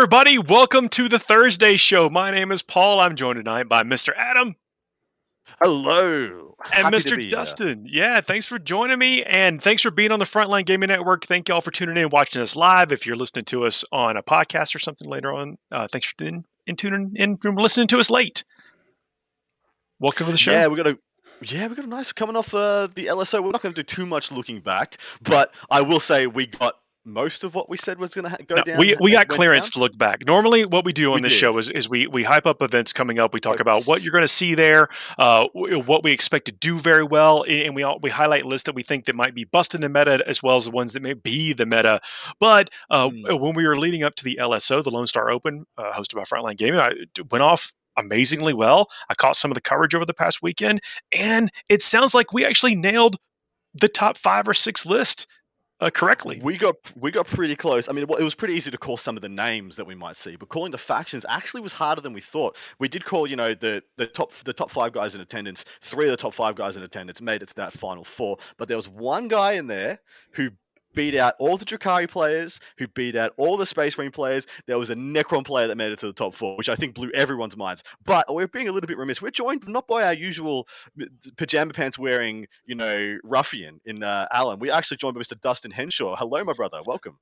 everybody. Welcome to the Thursday show. My name is Paul. I'm joined tonight by Mr. Adam. Hello. And Happy Mr. Dustin. Yeah, thanks for joining me. And thanks for being on the Frontline Gaming Network. Thank y'all for tuning in and watching us live. If you're listening to us on a podcast or something later on, thanks for tuning in and listening to us late. Welcome to the show. Yeah, we got a nice coming off the LSO. We're not going to do too much looking back, but I will say we got most of what we said was going to go down. We got clearance to look back. Normally, what we do on this show is we hype up events coming up. We talk about what you're going to see there, what we expect to do very well, and we highlight lists that we think that might be busting the meta, as well as the ones that may be the meta. But when we were leading up to the LSO, the Lone Star Open, hosted by Frontline Gaming, I went off amazingly well. I caught some of the coverage over the past weekend, and it sounds like we actually nailed the top 5 or 6 list correctly. We got pretty close. I mean, it was pretty easy to call some of the names that we might see, but calling the factions actually was harder than we thought. We did call, the top 5 guys in attendance. 3 of the top 5 guys in attendance made it to that final 4, but there was one guy in there who beat out all the Drakari players, who beat out all the Space Marine players. There was a Necron player that made it to the top 4, which I think blew everyone's minds. But we're being a little bit remiss. We're joined not by our usual pajama pants wearing, ruffian in Alan. We're actually joined by Mr. Dustin Henshaw. Hello, my brother. Welcome.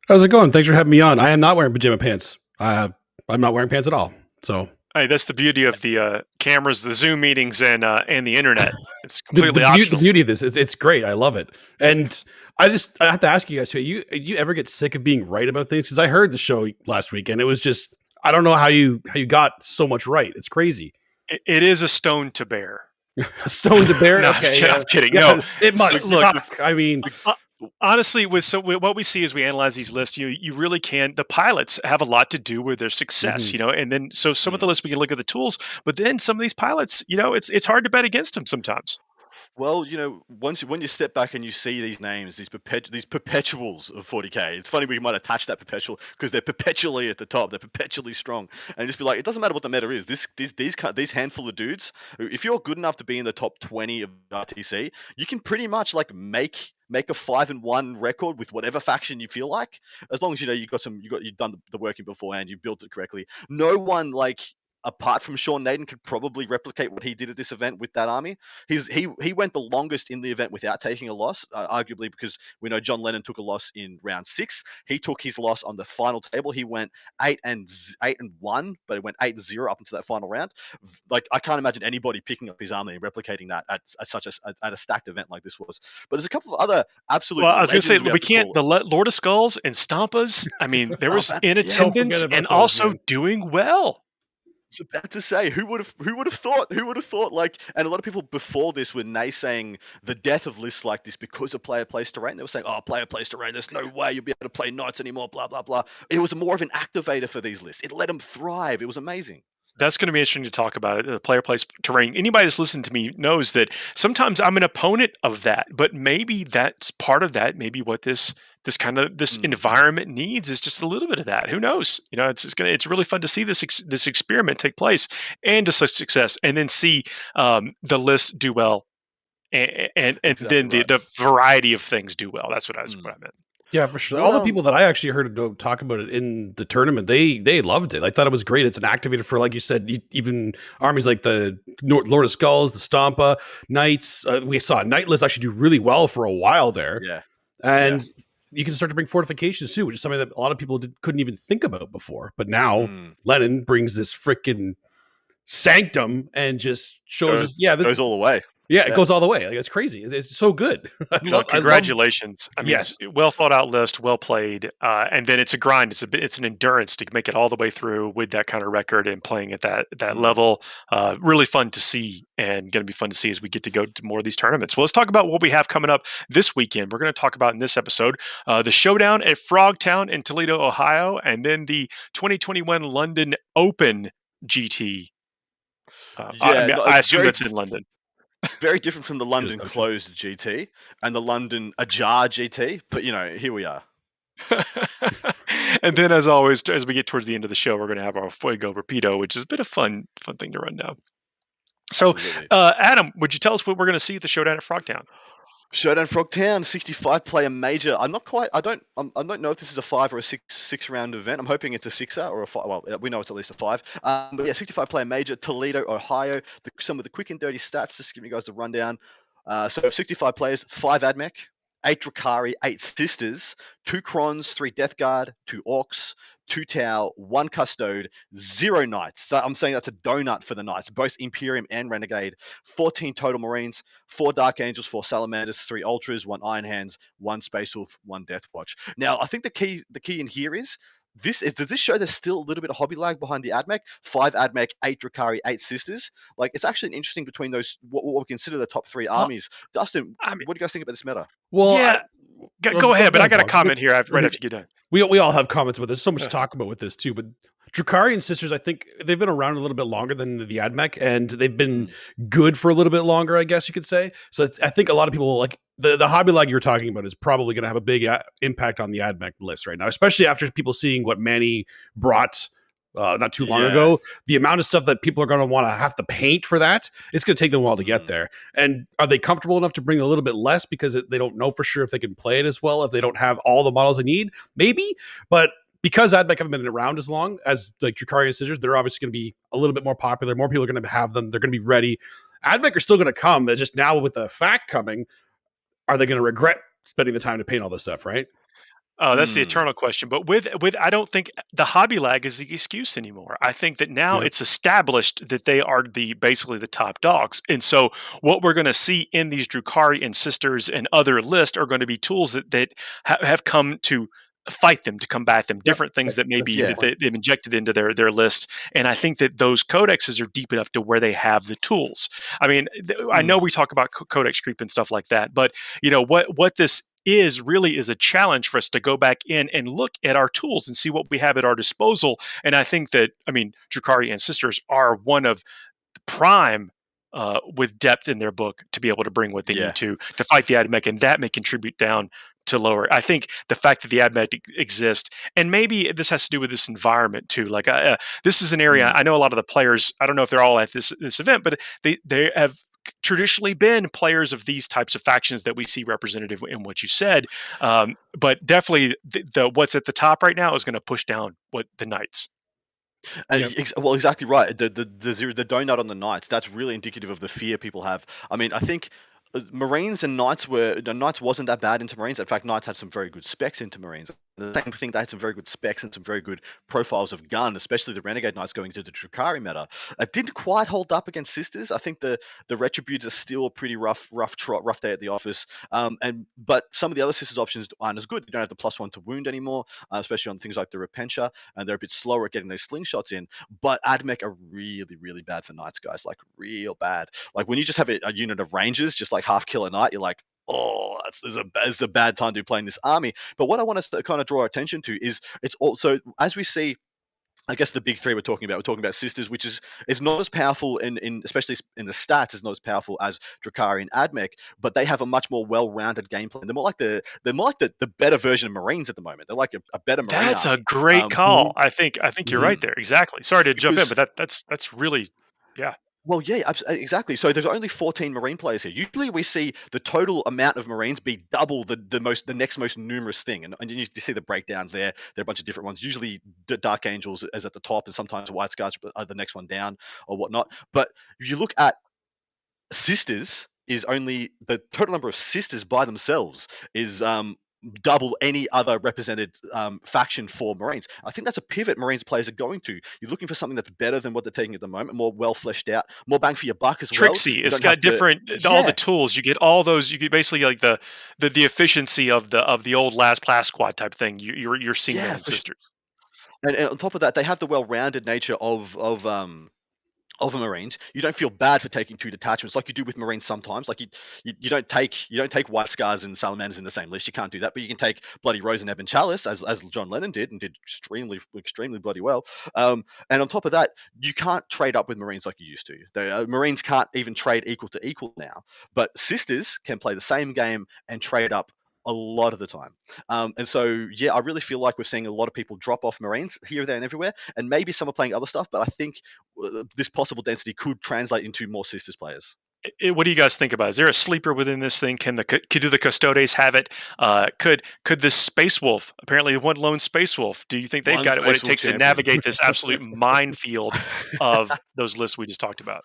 How's it going? Thanks for having me on. I am not wearing pajama pants. I'm not wearing pants at all. So. Hey, that's the beauty of the cameras, the Zoom meetings, and the internet. It's completely optional. The beauty of this is it's great. I love it. And I have to ask you guys, do you ever get sick of being right about things? Because I heard the show last week, and it was just, I don't know how you got so much right. It's crazy. It is a stone to bear. A stone to bear? No, okay, I'm kidding. No, it must. Look, I mean... Honestly, with what we see as we analyze these lists, you really can. The pilots have a lot to do with their success, and then so some of the lists we can look at the tools, but then some of these pilots, it's hard to bet against them sometimes. Well, when you step back and you see these names, these perpetuals of 40k, it's funny we might attach that perpetual because they're perpetually at the top, they're perpetually strong, and just be like, it doesn't matter what the meta is. These handful of dudes, if you're good enough to be in the top 20 of RTC, you can pretty much make a 5-1 record with whatever faction you feel like, as long as you've done the working beforehand, you've built it correctly. No one apart from Sean Naden could probably replicate what he did at this event with that army. He went the longest in the event without taking a loss, arguably because we know John Lennon took a loss in round 6. He took his loss on the final table. He went 8-1, but it went 8-0 up into that final round. I can't imagine anybody picking up his army and replicating that at a stacked event like this was. But there's a couple of other absolute. Well, I was going to say we can't. The Lord of Skulls and Stampas. I mean, there was in attendance and also doing well. I was about to say, who would have thought? And a lot of people before this were naysaying the death of lists like this because of player plays terrain. They were saying, "Oh, player plays terrain. There's no way you'll be able to play knights anymore." Blah blah blah. It was more of an activator for these lists. It let them thrive. It was amazing. That's going to be interesting to talk about. The player plays terrain. Anybody that's listened to me knows that sometimes I'm an opponent of that, but maybe that's part of that. Maybe what this environment needs is just a little bit of that. Who knows? It's really fun to see this experiment take place and to such success, and then see the list do well, and then the variety of things do well. That's what I meant. Yeah, for sure. All the people that I actually heard talk about it in the tournament, they loved it. I thought it was great. It's an activator for, like you said, even armies like the Lord of Skulls, the Stampa, Knights. We saw Knight list actually do really well for a while there. Yeah. And you can start to bring fortifications too, which is something that a lot of people couldn't even think about before. But now Lennon brings this freaking sanctum and just shows us, this goes all the way. Yeah, it goes all the way. It's crazy. It's so good. Congratulations. I mean, yes. Well thought out list, well played. And then it's a grind. It's an endurance to make it all the way through with that kind of record and playing at that level. Really fun to see, and going to be fun to see as we get to go to more of these tournaments. Well, let's talk about what we have coming up this weekend. We're going to talk about in this episode the showdown at Frogtown in Toledo, Ohio, and then the 2021 London Open GT. I assume that's in London. Very different from the London closed GT and the London ajar GT, but here we are. And then, as always, as we get towards the end of the show, we're going to have our Fuego Rapido, which has been a fun thing to run down. So, Adam, would you tell us what we're going to see at the showdown at Frogtown? Showdown Frogtown 65 player major. I don't know if this is a 5 or a 6 round event. I'm hoping it's a 6er or a 5. Well, we know it's at least a 5. But yeah, 65 player major, Toledo, Ohio. Some of the quick and dirty stats, just to give you guys the rundown. So 65 players, 5 AdMech, 8 Drakari, 8 Sisters, 2 Crons, 3 Death Guard, 2 Orcs, 2 Tau, 1 Custode, 0 Knights. So I'm saying that's a donut for the Knights, both Imperium and Renegade. 14 total Marines, 4 Dark Angels, 4 Salamanders, 3 Ultras, 1 Iron Hands, 1 Space Wolf, 1 Death Watch. Now, I think the key in here is, does this show there's still a little bit of hobby lag behind the AdMech? 5 AdMech, 8 Drakari, 8 Sisters. Like, it's actually interesting between those, what we consider the top 3 armies. Dustin, what do you guys think about this meta? Well, yeah, go ahead, but I got a comment here right after you get done. We all have comments about this. There's so much to talk about with this too. But Drakari and Sisters, I think they've been around a little bit longer than the AdMech, and they've been good for a little bit longer, I guess you could say. So I think a lot of people, like the hobby lag you're talking about, is probably going to have a big impact on the AdMech list right now, especially after people seeing what Manny brought not too long ago. The amount of stuff that people are going to want to have to paint for that, it's going to take them a while to get there. And are they comfortable enough to bring a little bit less because they don't know for sure if they can play it as well, if they don't have all the models they need? Maybe. But because AdMech haven't been around as long as like Drakari and Scissors, they're obviously going to be a little bit more popular. More people are going to have them. They're going to be ready. AdMech are still going to come. They're just now with the fact coming, are they going to regret spending the time to paint all this stuff, right? Oh, that's the eternal question. But with I don't think the hobby lag is the excuse anymore. I think that now it's established that they are basically the top dogs. And so what we're going to see in these Drakari and Sisters and other lists are going to be tools that have come to fight them, to combat them, different things that maybe that they've injected into their list. And I think that those codexes are deep enough to where they have the tools. I mean, I know we talk about codex creep and stuff like that, but you know what this really is a challenge for us to go back in and look at our tools and see what we have at our disposal. And I think that, I mean, Drakari and Sisters are one of the prime with depth in their book to be able to bring what they need to fight the AdMech, and that may contribute down to lower. I think the fact that the AdMech exists, and maybe this has to do with this environment too. Like this is an area I know a lot of the players. I don't know if they're all at this event, but they have traditionally been players of these types of factions that we see representative in what you said. But definitely the what's at the top right now is going to push down what the Knights. And well, exactly right. The donut on the Knights, that's really indicative of the fear people have. I mean, I think Marines and Knights Knights wasn't that bad into Marines. In fact, Knights had some very good specs into Marines. The same thing, they had some very good specs and some very good profiles of gun, especially the Renegade Knights going into the Drakari meta. It didn't quite hold up against Sisters. I think the Retributes are still a pretty rough day at the office. But some of the other Sisters options aren't as good. You don't have the +1 to wound anymore, especially on things like the Repentia, and they're a bit slower at getting those slingshots in. But AdMech are really, really bad for Knights, guys. Like real bad. Like when you just have a unit of Rangers, just like half kill a Knight, you're like, oh, it's a bad time to be playing this army. But what I want us to kind of draw our attention to is it's also, as we see, I guess the big three we're talking about Sisters, which is not as powerful in especially in the stats, is not as powerful as Drakari and AdMech, but they have a much more well-rounded gameplay. They're more like the better version of Marines at the moment. They're like a better Marine. That's a great call. I think you're right there. Exactly. Sorry to jump in, but that's really Well, yeah, exactly. So there's only 14 Marine players here. Usually we see the total amount of Marines be double the next most numerous thing. And you see the breakdowns there. There are a bunch of different ones. Usually Dark Angels is at the top, and sometimes White Scars are the next one down or whatnot. But if you look at Sisters, is only the total number of Sisters by themselves is double any other represented faction for Marines. I think that's a pivot Marines players are going to. You're looking for something that's better than what they're taking at the moment, more well fleshed out, more bang for your buck as Trixie. well. It's got different all the tools. You get all those. You get basically like the efficiency of the old last class squad type thing. You're seeing that in Sisters. And on top of that, they have the well-rounded nature of a Marines. You don't feel bad for taking 2 detachments like you do with Marines sometimes. Like you don't take White Scars and Salamanders in the same list. You can't do that, but you can take Bloody Rose and Ebon Chalice as John Lennon did, and did extremely bloody well. And on top of that, you can't trade up with Marines like you used to. The Marines can't even trade equal to equal now, but Sisters can play the same game and trade up a lot of the time. And so, yeah, I really feel like we're seeing a lot of people drop off Marines here, there, and everywhere. And maybe some are playing other stuff, but I think this possible density could translate into more Sisters players. What do you guys think about it? Is there a sleeper within this thing? Do the Custodes have it? Could this Space Wolf, apparently one lone Space Wolf, do you think they've got what it takes to navigate this absolute minefield of those lists we just talked about?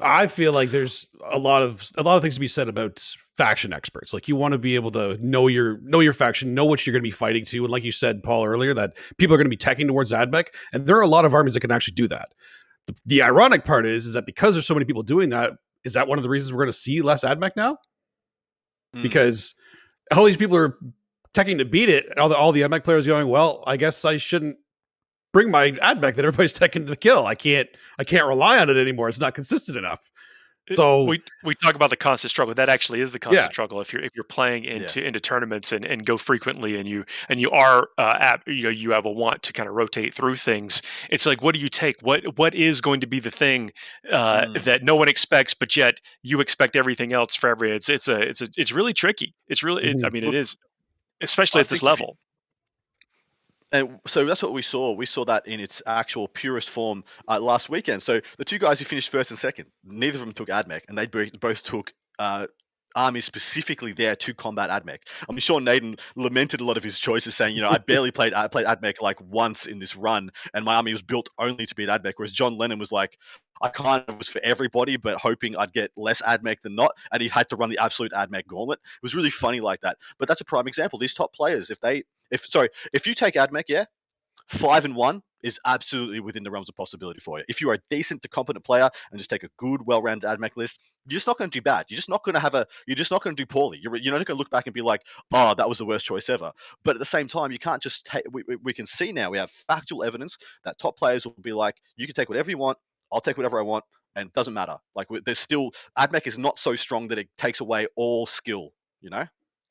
I feel like there's a lot of things to be said about faction experts. Like, you want to be able to know your faction, know what you're going to be fighting to, and like you said, Paul, earlier, that people are going to be teching towards Admech, and there are a lot of armies that can actually do that. The ironic part is that because there's so many people doing that, is that one of the reasons we're going to see less Admech now? Because all these people are teching to beat it, and all the Admech players going, well, I guess I shouldn't bring my Admech that everybody's teching to kill. I can't rely on it anymore. It's not consistent enough. So we talk about the constant struggle. That actually is the constant struggle. If you're playing into tournaments and go frequently, and you are you have a want to kind of rotate through things. It's like, what do you take? What is going to be the thing that no one expects, but yet you expect everything else for every. It's really tricky. It's really. It is, especially at this level. And so that's what we saw. We saw that in its actual purest form last weekend. So the two guys who finished first and second, neither of them took Admech, and they both took armies specifically there to combat Admech. I mean, Sean Naden lamented a lot of his choices, saying, I barely played Admech like once in this run, and my army was built only to beat Admech. Whereas John Lennon was like, I kind of was for everybody, but hoping I'd get less Admech than not, and he had to run the absolute Admech gauntlet. It was really funny like that. But that's a prime example. These top players, if you take Admech, 5-1 is absolutely within the realms of possibility for you. If you are a decent to competent player and just take a good, well-rounded Admech list, you're just not going to do bad. You're just not going to do poorly. You're not going to look back and be like, oh, that was the worst choice ever. But at the same time, you can't just take. We can see now, we have factual evidence that top players will be like, you can take whatever you want, I'll take whatever I want, and it doesn't matter. Like, there's still Admech is not so strong that it takes away all skill.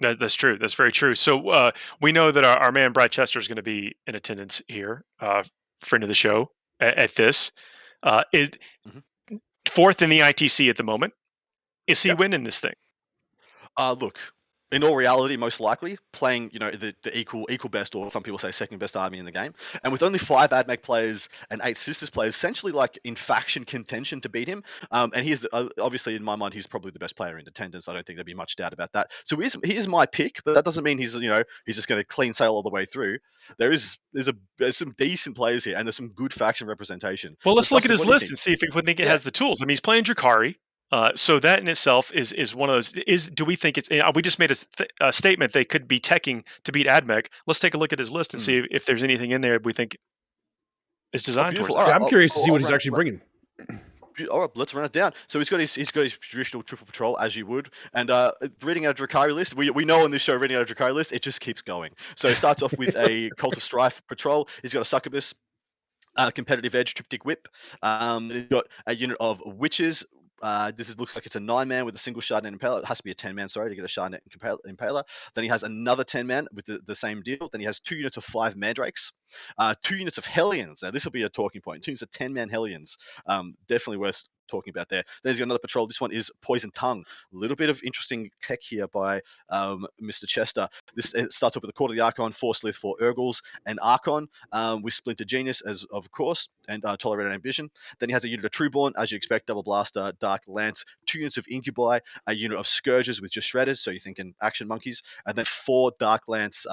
That's true. That's very true. So we know that our man Brad Chester is going to be in attendance here, friend of the show at this. Fourth in the ITC at the moment. Is he winning this thing? Look, in all reality, most likely playing, the equal best, or some people say second best army in the game, and with only 5 Admech players and 8 Sisters players, essentially like in faction contention to beat him. And he's obviously, in my mind, he's probably the best player in attendance. I don't think there'd be much doubt about that. So he is my pick, but that doesn't mean he's just going to clean sail all the way through. There's some decent players here, and there's some good faction representation. Well, let's look at his list and see if we think it has the tools. I mean, he's playing Drukhari. So that in itself is one of those. Do we think it's? We just made a statement they could be teching to beat Admech. Let's take a look at his list and see if there's anything in there we think is designed towards. Right, I'm curious to see what he's actually bringing. All right, let's run it down. So he's got his traditional triple patrol, as you would, and reading out a Drukhari list. We know on this show, reading out a Drukhari list, it just keeps going. So it starts off with a Cult of Strife patrol. He's got a Succubus, competitive edge, triptych whip. He's got a unit of witches. Looks like it's a 9-man with a single Shardnet Impaler. It has to be a 10-man, sorry, to get a Shardnet Impaler. Then he has another 10-man with the same deal. Then he has 2 units of 5 Mandrakes, 2 units of Hellions. Now, this will be a talking point. 2 units of 10-man Hellions. Definitely worth talking about there. Then he's got another patrol. This one is Poison Tongue. A little bit of interesting tech here by Mr. Chester. This starts off with a Court of the Archon, 4 Slith, 4 Urgles, and Archon with Splinter Genius, as of course, and Tolerated Ambition. Then he has a unit of Trueborn, as you expect, Double Blaster, Dark Lance, 2 units of Incubi, a unit of Scourges with just Shredders, so you're thinking Action Monkeys, and then 4 Dark Lance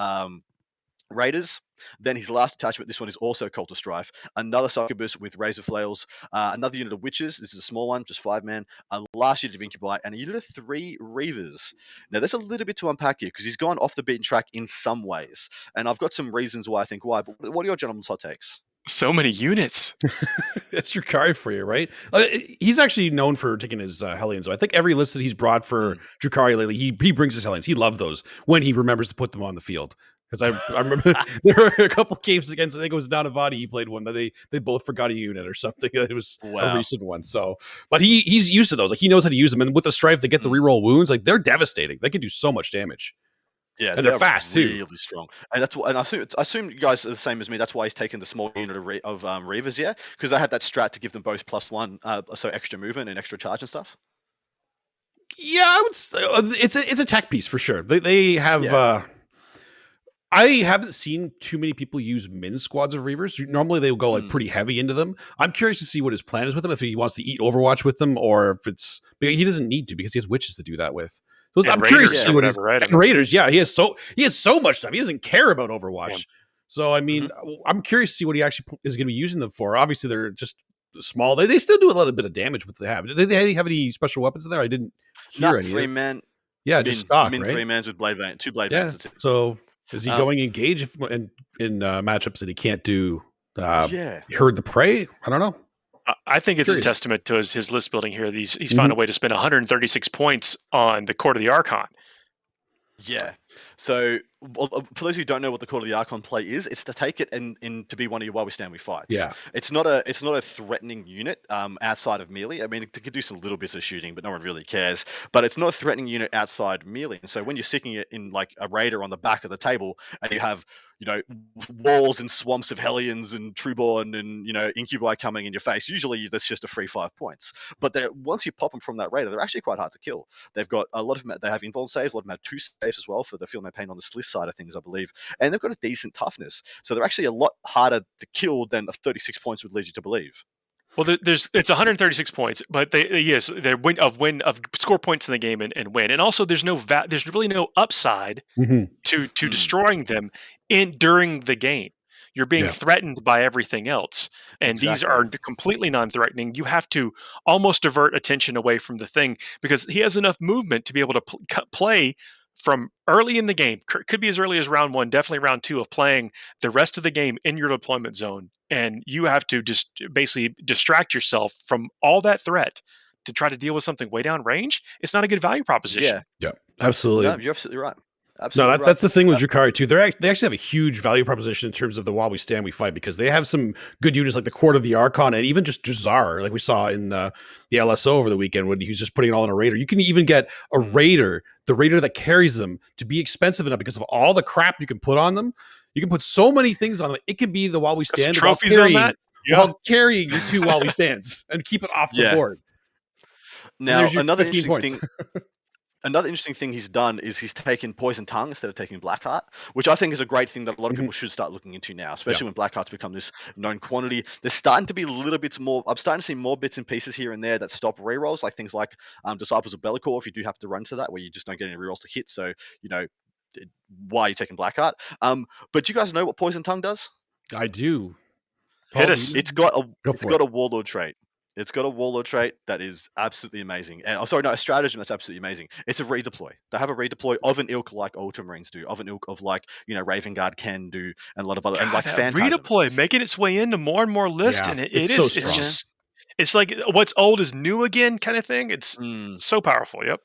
Raiders. Then his last attachment, this one is also Cult of Strife, another Succubus with Razor Flails, another unit of Witches, this is a small one, just 5-man, a last unit of Incubi, and a unit of 3 Reavers. Now there's a little bit to unpack here, because he's gone off the beaten track in some ways, and I've got some reasons why I think why, but what are your gentlemen's hot takes? So many units. That's Drukhari for you, right? He's actually known for taking his Hellions. So I think every list that he's brought for Drukhari lately, he brings his Hellions. He loves those when he remembers to put them on the field. Because I remember there were a couple games against, I think it was Donavati, he played one that they both forgot a unit or something. It was a recent one. So, but he's used to those. Like, he knows how to use them. And with the Strife, they get the reroll wounds. Like, they're devastating. They can do so much damage. Yeah, and they're fast really too. Really strong. And that's what. And I assume you guys are the same as me. That's why he's taken the small unit of Reavers, yeah, because they had that strat to give them both +1, so extra movement and extra charge and stuff. Yeah, I would. It's a tech piece for sure. They have. I haven't seen too many people use min squads of Reavers. Normally they will go like pretty heavy into them. I'm curious to see what his plan is with them, if he wants to eat Overwatch with them, or if it's, but he doesn't need to because he has witches to do that with. So I'm curious to see what his Raiders. Yeah, he has so much stuff. He doesn't care about Overwatch. Yeah. So I mean, I'm curious to see what he actually is going to be using them for. Obviously, they're just small. They still do a little bit of damage with what they have. Do they have any special weapons in there? I didn't hear any. 3-man. Yeah, just stock, right? 3-mans with blade vein, 2 blade veins. So is he going engage in matchups that he can't do? Herd the prey. I don't know. I think it's a testament to his list building here. He's found a way to spend 136 points on the Court of the Archon. Yeah. So for those who don't know what the Court of the Archon play is, it's to take it and to be one of your while we stand we fights. Yeah. It's not a threatening unit outside of melee. I mean, it could do some little bits of shooting, but no one really cares. But it's not a threatening unit outside melee. And so when you're sticking it in like a raider on the back of the table, and you have walls and swamps of Hellions and Trueborn and Incubi coming in your face, usually that's just a free 5 points. But once you pop them from that raider, they're actually quite hard to kill. They've got a lot of them, they have involved saves, a lot of them have 2 saves as well for the feel no pain on the Sliss side of things, I believe. And they've got a decent toughness. So they're actually a lot harder to kill than 36 points would lead you to believe. Well, it's 136 points, but they score points in the game and win, and also there's really no upside to destroying them during the game. You're being threatened by everything else, and these are completely non-threatening. You have to almost divert attention away from the thing because he has enough movement to be able to play from early in the game. Could be as early as round 1, definitely round 2 of playing the rest of the game in your deployment zone. And you have to just basically distract yourself from all that threat to try to deal with something way down range. It's not a good value proposition. Yeah, absolutely. No, you're absolutely right. Absolutely that's the thing with Drukhari too. They actually have a huge value proposition in terms of the while we stand we fight, because they have some good units like the Court of the Archon and even just Jazar, like we saw in the LSO over the weekend when he was just putting it all in a raider. You can even get a raider, the raider that carries them, to be expensive enough because of all the crap you can put on them. You can put so many things on them. It can be the while we stand trophies on that. While carrying your 2 while we stands and keep it off the board. Now another interesting thing he's done is he's taken Poison Tongue instead of taking Blackheart, which I think is a great thing that a lot of people should start looking into now, especially when Blackheart's become this known quantity. There's starting to be little bits more. I'm starting to see more bits and pieces here and there that stop rerolls, like things like Disciples of Bellicor, if you do have to run to that, where you just don't get any rerolls to hit. So, why are you taking Blackheart? But do you guys know what Poison Tongue does? I do. Hit us. It's got a Warlord trait. It's got a Warlord trait that is absolutely amazing. And a stratagem that's absolutely amazing. It's a redeploy. They have a redeploy of an ilk like Ultramarines do, of an ilk of like, Raven Guard can do, and a lot of other, and like Phantasm. Redeploy, making its way into more and more lists, and it's like what's old is new again kind of thing. It's so powerful. Yep.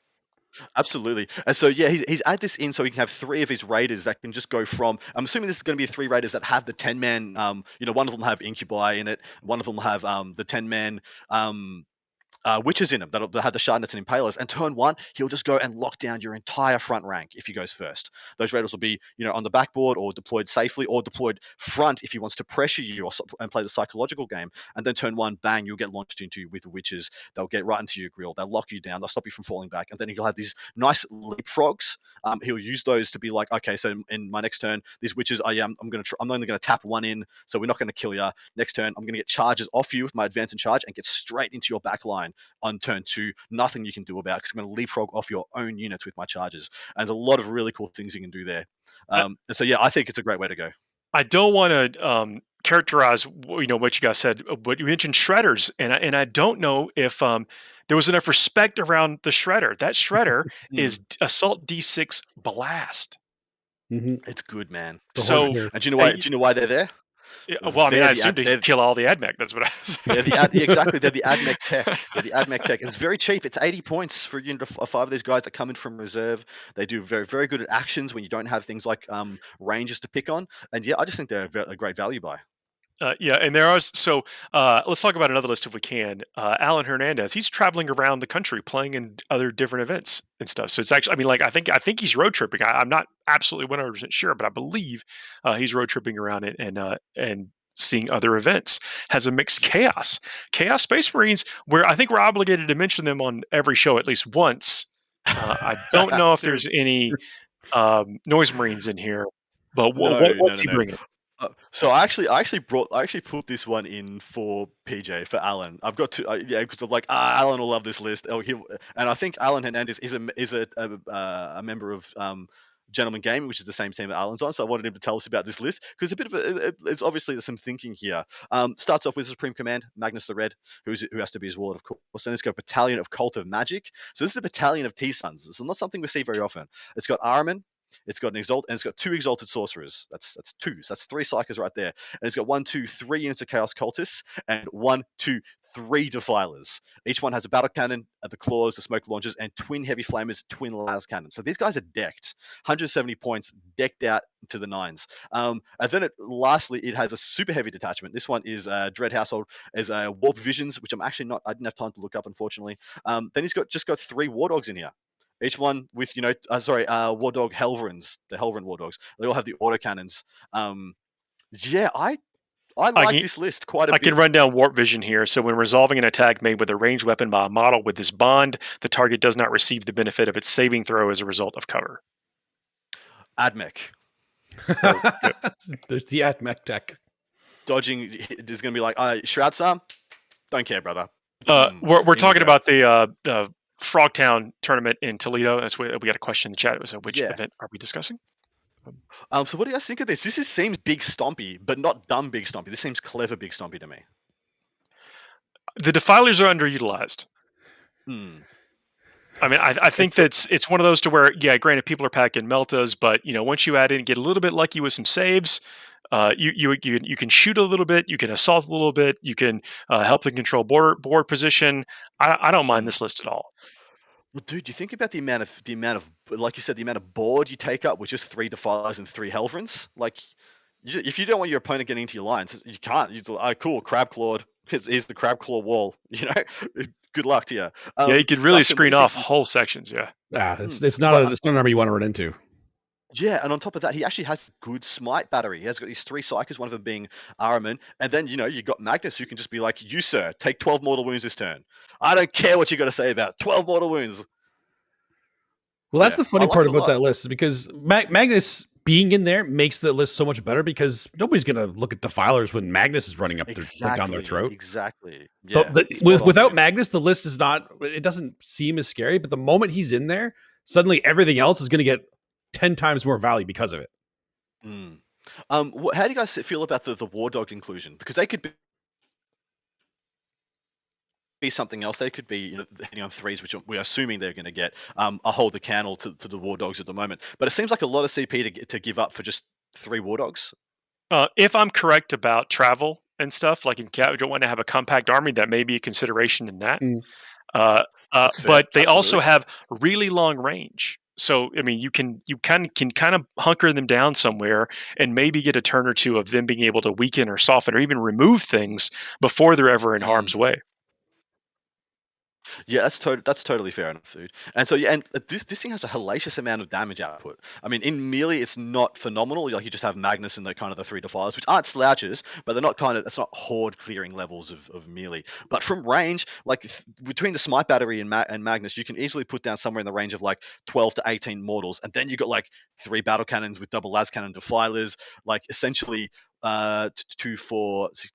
Absolutely. And so he's added this in so he can have 3 of his raiders that can just go from, I'm assuming this is going to be 3 raiders that have the 10-man, one of them have Incubi in it, one of them have the 10-man witches in him that have the Shardnets and Impalers, and turn 1 he'll just go and lock down your entire front rank if he goes first. Those raiders will be on the backboard or deployed safely or deployed front if he wants to pressure you and play the psychological game, and then turn 1 bang, you'll get launched into with witches. They'll get right into your grill, they'll lock you down, they'll stop you from falling back, and then he'll have these nice leapfrogs. He'll use those to be like, okay, so in my next turn these witches I'm only going to tap 1 in, so we're not going to kill you. Next turn I'm going to get charges off you with my advance and charge and get straight into your back line on turn 2, nothing you can do about it because I'm going to leapfrog off your own units with my charges. And there's a lot of really cool things you can do there. And so, I think it's a great way to go. I don't want to characterize, what you guys said, but you mentioned shredders, and I don't know if there was enough respect around the shredder. That shredder is Assault D6 Blast. It's good, man. So, and do you know why they're there? Well, I mean, I assume to kill all the AdMech. That's what I was saying. Exactly. They're the AdMech tech. They're the AdMech tech. It's very cheap. It's 80 points for of 5 of these guys that come in from reserve. They do very, very good at actions when you don't have things like ranges to pick on. And I just think they're a great value buy. And there are let's talk about another list if we can. Alan Hernandez, he's traveling around the country playing in other different events and stuff. So it's actually, I think he's road tripping. I'm not absolutely 100% sure, but I believe he's road tripping around and seeing other events. Has a mixed Chaos Space Marines, where I think we're obligated to mention them on every show at least once. I don't know if there's any Noise Marines in here. But what's he bringing? So I actually put this one in for PJ, for Alan. I've got to because I'm like Alan will love this list. And I think Alan Hernandez is a member of Gentleman Gaming, which is the same team that Alan's on. So I wanted him to tell us about this list because it's obviously there's some thinking here. Starts off with Supreme Command, Magnus the Red, who has to be his warlord, of course. Then it's got a battalion of Cult of Magic. So this is a battalion of T-Suns. It's not something we see very often. It's got Ahriman. It's got and it's got 2 Exalted Sorcerers. That's 2. So that's 3 Psychers right there. And it's got 1, 2, 3 units of Chaos Cultists and 1, 2, 3 Defilers. Each one has a battle cannon, the claws, the smoke launchers, and twin heavy flamers, twin las cannons. So these guys are decked. 170 points, decked out to the nines. And then lastly, it has a super heavy detachment. This one is Dread Household, as Warp Visions, which I didn't have time to look up, unfortunately. Then he's got 3 War Dogs in here. Each one with, War Dog Helverins, the Helverin War Dogs. They all have the autocannons. I like this list quite a bit. I can run down Warp Vision here. So when resolving an attack made with a ranged weapon by a model with this bond, the target does not receive the benefit of its saving throw as a result of cover. AdMech. There's the AdMech tech. Dodging is going to be like, Shroud Psalm? Don't care, brother. We're talking about the Frogtown tournament in Toledo. That's what we got a question in the chat. So which event are we discussing? So what do you guys think of this? This seems big stompy, but not dumb big stompy. This seems clever big stompy to me. The Defilers are underutilized. I mean, I think it's one of those to where, granted, people are packing Meltas, but once you add in, get a little bit lucky with some saves. You can shoot a little bit, you can assault a little bit, you can help them control board position. I don't mind this list at all. Well, dude, you think about the amount of, like you said, the amount of board you take up with just 3 Defilers and 3 Helverins. Like, if you don't want your opponent getting into your lines, you can't. Cool, Crab Clawed. Here's the Crab Claw wall. Good luck to you. You could really screen off whole sections. It's not an army you want to run into. Yeah, and on top of that, he actually has good smite battery. He has got these 3 Psychers, one of them being Ahriman. And then, you got Magnus, who can just be like, you, sir, take 12 mortal wounds this turn. I don't care what you got to say about it. 12 mortal wounds. Well, that's the funny part about that list, is because Magnus being in there makes the list so much better, because nobody's going to look at Defilers when Magnus is running up down their throat. Exactly. Yeah, without Magnus, the list is it doesn't seem as scary, but the moment he's in there, suddenly everything else is going to get 10 times more value because of it. How do you guys feel about the War Dog inclusion? Because they could be something else. They could be hitting on 3s, which we're assuming they're going to get a hold the candle to the War Dogs at the moment. But it seems like a lot of CP to give up for just 3 War Dogs. If I'm correct about travel and stuff, like in Cat, we don't want to have a compact army. That may be a consideration in that. But they also have really long range. So, I mean, you can kind of hunker them down somewhere and maybe get a turn or two of them being able to weaken or soften or even remove things before they're ever in harm's way. Yeah, that's totally fair enough, dude. And so and this thing has a hellacious amount of damage output. I mean, in melee, it's not phenomenal. Like, you just have Magnus and the kind of the 3 Defilers, which aren't slouches, but they're not it's not horde clearing levels of melee. But from range, like between the smite battery and Magnus, you can easily put down somewhere in the range of like 12 to 18 mortals, and then you got like 3 battle cannons with double las cannon Defilers, like essentially 2, 4, 6,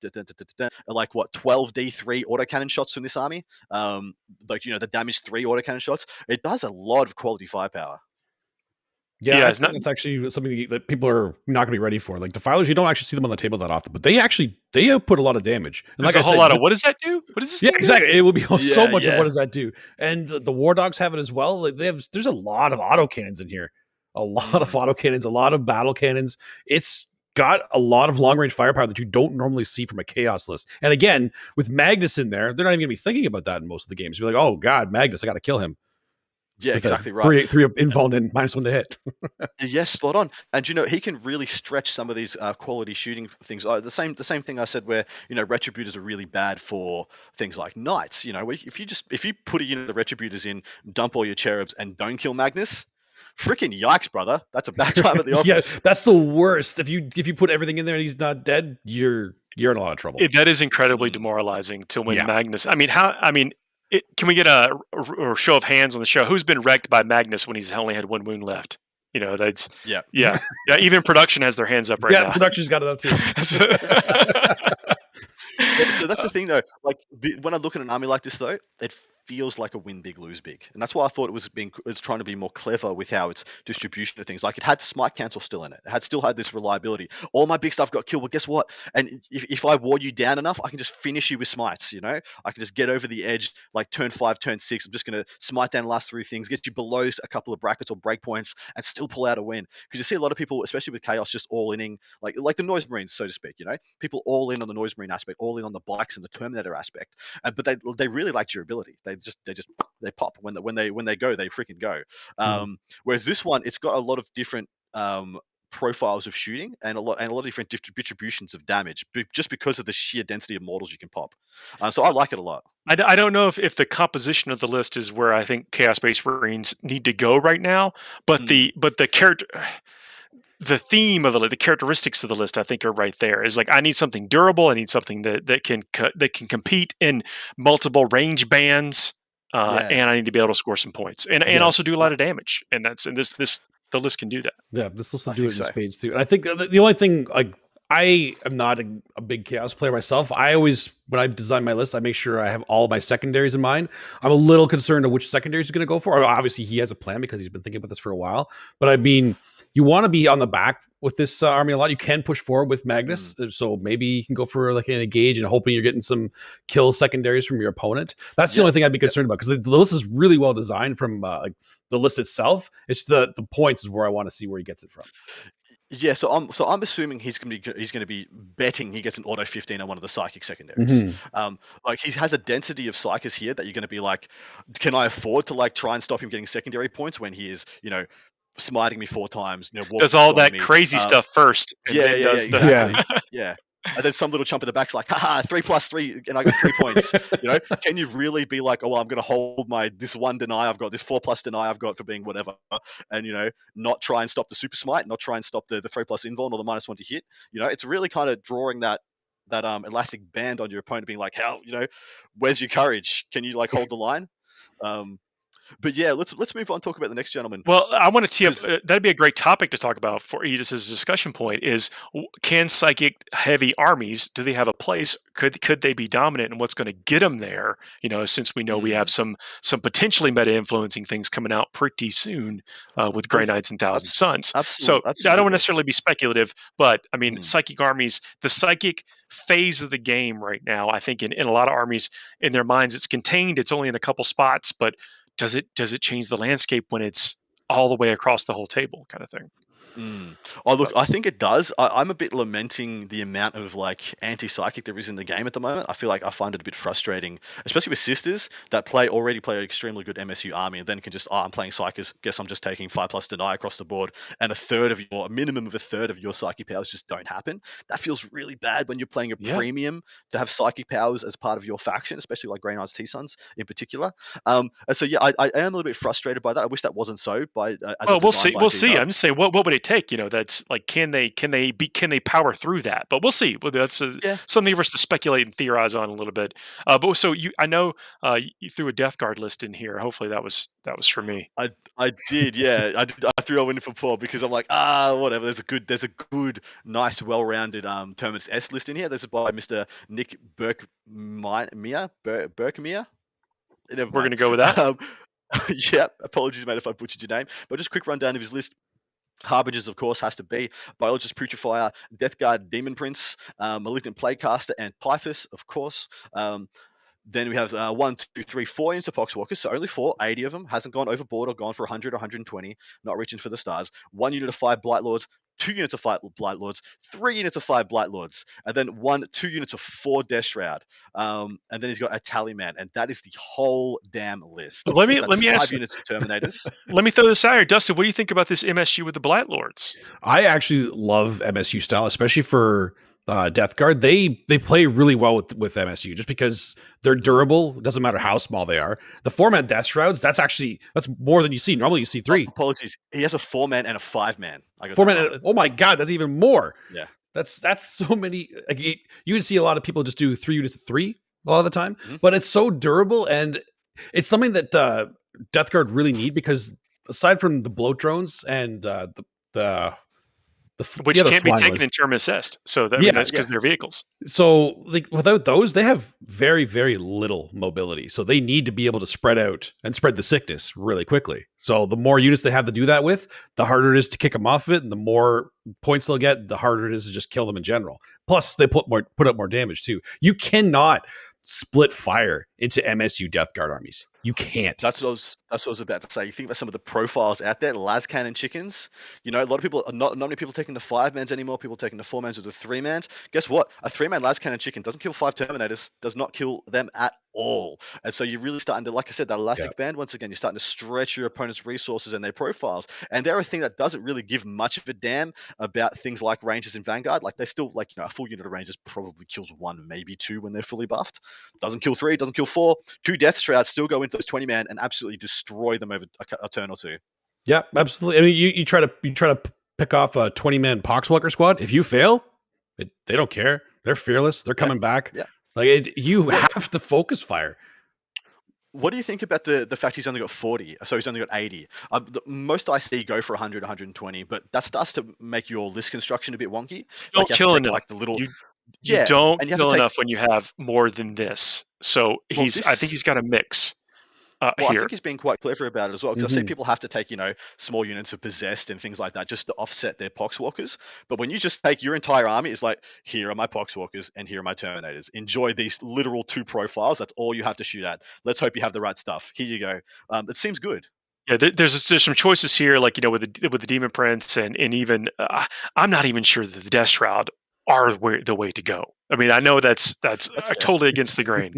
like what 12 D3 autocannon shots from this army. The damage 3 autocannon shots. It does a lot of quality firepower. Yeah, it's actually something that people are not going to be ready for. Like Defilers, you don't actually see them on the table that often, but they output a lot of damage. And like a whole lot of what does that do? What does this? Yeah, exactly. It will be so much of what does that do? And the War Dogs have it as well. Like there's a lot of autocannons in here, a lot of autocannons, a lot of battle cannons. It's got a lot of long range firepower that you don't normally see from a chaos list. And again, with Magnus in there, they're not even gonna be thinking about that in most of the games. You're like, oh god, Magnus, I gotta kill him. Yeah, exactly right. 3 invuln and -1 to hit. Yes, spot on. And he can really stretch some of these quality shooting things. The same thing I said, where retributors are really bad for things like knights. If you put a unit of retributors in, dump all your cherubs, and don't kill Magnus, freaking yikes, brother. That's a bad time at the office. Yeah, that's the worst. If you put everything in there and he's not dead, you're in a lot of trouble. That is incredibly demoralizing to win Magnus. Can we get a show of hands on the show? Who's been wrecked by Magnus when he's only had 1 wound left? That's Yeah. yeah. Even production has their hands up right now. Yeah, production's got it up too. Yeah, so that's the thing, though. Like when I look at an army like this, though, it feels like a win big, lose big, and that's why I thought it was trying to be more clever with how its distribution of things. Like it had smite cancel still in it. It still had this reliability. All my big stuff got killed, but guess what? And if I ward you down enough, I can just finish you with smites. I can just get over the edge, like turn 5, turn 6. I'm just gonna smite down the last 3 things, get you below a couple of brackets or breakpoints, and still pull out a win. Because you see a lot of people, especially with chaos, just all inning, like the noise marines, so to speak. People all in on the noise marine aspect, all in on the bikes and the Terminator aspect, but they really like durability. They pop when they go, they freaking go. Whereas this one, it's got a lot of different profiles of shooting and a lot of different distributions of damage, just because of the sheer density of models you can pop. So I like it a lot. I don't know if the composition of the list is where I think Chaos Space Marines need to go right now, but the character. The theme of the characteristics of the list, I think, are right there. Is like I need something durable. I need something that can compete in multiple range bands, and I need to be able to score some points and also do a lot of damage. And the list can do that. Yeah, this list will do it in spades too. And I think the only thing, like, I am not a big chaos player myself. I always, when I design my list, I make sure I have all my secondaries in mind. I'm a little concerned of which secondaries he's going to go for. Obviously, he has a plan because he's been thinking about this for a while. But I mean, you want to be on the back with this army a lot. You can push forward with Magnus, so maybe you can go for like an engage and hoping you're getting some kill secondaries from your opponent. That's the only thing I'd be concerned about, because the list is really well designed from like the list itself. It's the points is where I want to see where he gets it from. Yeah, so I'm assuming he's going to be betting he gets an auto 15 on one of the psychic secondaries. Like he has a density of psychers here that you're going to be like, can I afford to like try and stop him getting secondary points when he is smiting me 4 times? Does all that crazy stuff first. Yeah. And then some little chump in the back's like, haha, 3+3, and I got 3 points. Can you really be like, oh, well, I'm going to hold this 1 deny I've got, this 4+ deny I've got for being whatever, and not try and stop the super smite, not try and stop the 3+ invuln or the -1 to hit. It's really kind of drawing that elastic band on your opponent, being like, how, where's your courage? Can you like hold the line? But yeah, let's move on. Talk about the next gentleman. Well, I want to tee up. That'd be a great topic to talk about for you, just as a discussion point. Is can psychic heavy armies, do they have a place? Could they be dominant, and what's going to get them there? Since we know we have some potentially meta influencing things coming out pretty soon with Grey Knights and Thousand Suns. So I don't want to necessarily be speculative, but I mean, psychic armies, the psychic phase of the game right now, I think in a lot of armies, in their minds, it's contained. It's only in a couple spots, but does it change the landscape when it's all the way across the whole table, kind of thing? Oh, look, I think it does. I'm a bit lamenting the amount of like anti-psychic there is in the game at the moment. I feel like I find it a bit frustrating, especially with sisters that already play an extremely good MSU army, and then can just, I'm playing psychics, guess I'm just taking 5+ deny across the board, and a minimum of a third of your psychic powers just don't happen. That feels really bad when you're playing a premium to have psychic powers as part of your faction, especially like Grey Knights T-Suns in particular. And so yeah, I am a little bit frustrated by that. I wish that wasn't so. We'll see. I'm just saying, what would it take? That's like, can they power through that? But we'll see. Well, that's something for us to speculate and theorize on a little bit. But so I know you threw a Death Guard list in here. Hopefully that was for me. I did, yeah. I threw a in for Paul because I'm like, whatever. There's a good, nice, well-rounded Terminus S list in here. This is by Mr. Nick Berkemeier. We're going to go with that. Yeah, apologies, mate, if I butchered your name. But just a quick rundown of his list. Harbingers, of course, has to be Biologist Putrefier, Death Guard Demon Prince, Malignant Plaguecaster, and Typhus, of course. Then we have 1, 2, 3, 4 units of Poxwalkers, so only 4, 80 of them. Hasn't gone overboard or gone for 100 or 120, not reaching for the stars. 1 unit of 5 Blight Lords, 2 units of 5 Blight Lords, 3 units of 5 Blight Lords, and then 2 units of 4 Death Shroud. And then he's got a Tallyman, and that is the whole damn list. Let me ask 5 units of Terminators. Let me throw this out here, Dustin. What do you think about this MSU with the Blight Lords? I actually love MSU style, especially for Death Guard. They play really well with MSU just because they're durable. It doesn't matter how small they are. The 4-man Death Shrouds, that's more than you see. Normally you see 3. Apologies. He has a 4-man and a 5-man. 4-man. Oh my God, that's even more. Yeah. That's so many. Like, you would see a lot of people just do 3 units of 3 a lot of the time, but it's so durable, and it's something that Death Guard really need, because aside from the bloat drones and which can't be taken in term assist. So that's because they're vehicles. So like without those, they have very, very little mobility. So they need to be able to spread out and spread the sickness really quickly. So the more units they have to do that with, the harder it is to kick them off of it, and the more points they'll get, the harder it is to just kill them in general. Plus, they put up more damage too. You cannot split fire into MSU Death Guard armies. You can't. That's what I was about to say. You think about some of the profiles out there, las cannon chickens. A lot of people, not many people taking the 5-mans anymore. People taking the 4-mans or the 3-mans. Guess what? A 3-man las cannon chicken doesn't kill 5 Terminators. Does not kill them at all. And so you're really starting to, like I said, that elastic band. Once again, you're starting to stretch your opponent's resources and their profiles. And they're a thing that doesn't really give much of a damn about things like Rangers in Vanguard. Like they still, a full unit of Rangers probably kills 1, maybe 2 when they're fully buffed. Doesn't kill 3, doesn't kill 4. 2 Death Shrouds still go into those 20-man and absolutely destroy them over a turn or 2. Yeah, absolutely. I mean, you try to pick off a 20-man Poxwalker squad. If you fail, they don't care. They're fearless. They're coming back. Yeah. You have to focus fire. What do you think about the fact he's only got 40? So he's only got 80. Most I see go for 100, 120, but that starts to make your list construction a bit wonky. Don't kill enough. You don't kill enough when you have more than this. So I think he's got a mix. I think he's been quite clever about it as well, because I see people have to take, small units of possessed and things like that just to offset their Poxwalkers. But when you just take your entire army, it's like, here are my Poxwalkers and here are my Terminators. Enjoy these literal 2 profiles. That's all you have to shoot at. Let's hope you have the right stuff. Here you go. It seems good. Yeah, there's some choices here, like with the Demon Prince, and even I'm not even sure that the Death Shroud are the way to go. I mean, I know that's totally against the grain.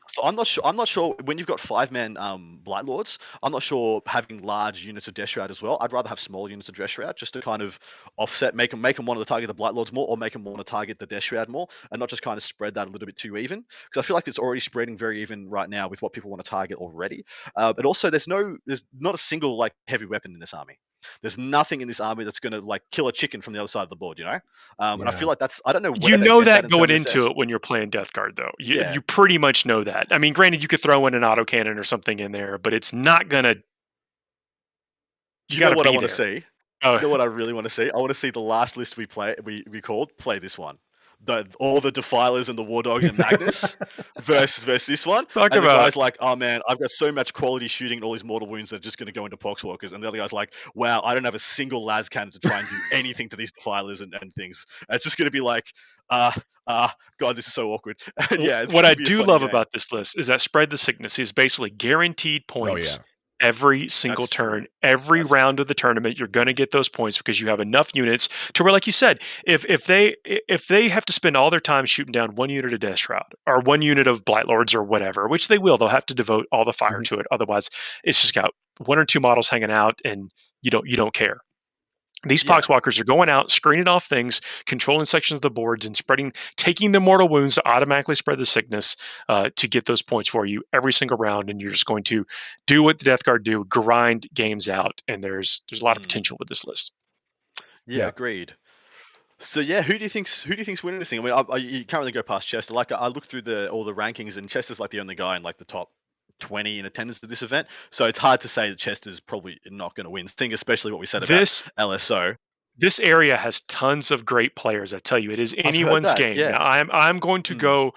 So I'm not sure when you've got 5-man Blight Lords. I'm not sure having large units of Death Shroud as well. I'd rather have small units of Death Shroud just to kind of offset, make them want to target the Blight Lords more, or make them want to target the Death Shroud more, and not just kind of spread that a little bit too even. Because I feel like it's already spreading very even right now with what people want to target already. But also, there's not a single heavy weapon in this army. There's nothing in this army that's going to kill a chicken from the other side of the board, And I feel like I don't know. That going into it when you're playing Death Guard, though. You pretty much know that. I mean, granted, you could throw in an autocannon or something in there, but it's not going to. You know what I want to see? You know what I really want to see? I want to see the last list we called play this one. All the Defilers and the War Dogs and Magnus versus this one. The guy's like, oh man, I've got so much quality shooting and all these mortal wounds that are just going to go into Poxwalkers. And the other guy's like, wow, I don't have a single las cannon to try and do anything to these Defilers and things. And it's just going to be like, God, this is so awkward. What I do love about this list is that Spread the Sickness is basically guaranteed points. Every single turn, every round of the tournament, you're going to get those points because you have enough units to where, like you said, if they have to spend all their time shooting down 1 unit of Death Shroud or 1 unit of Blight Lords or whatever, which they will, they'll have to devote all the fire to it. Otherwise, it's just got 1 or 2 models hanging out, and you don't care. These Poxwalkers are going out, screening off things, controlling sections of the boards, and taking the mortal wounds to automatically spread the sickness to get those points for you every single round. And you're just going to do what the Death Guard do, grind games out. And there's a lot of potential with this list. Yeah, agreed. So who do you think's winning this thing? I mean, you can't really go past Chester. I looked through all the rankings, and Chester's the only guy in the top 20 in attendance to this event, so it's hard to say that Chester's probably not going to win, seeing especially what we said about LSO. This area has tons of great players. I tell you, it is anyone's game. Yeah. Now, I'm going to go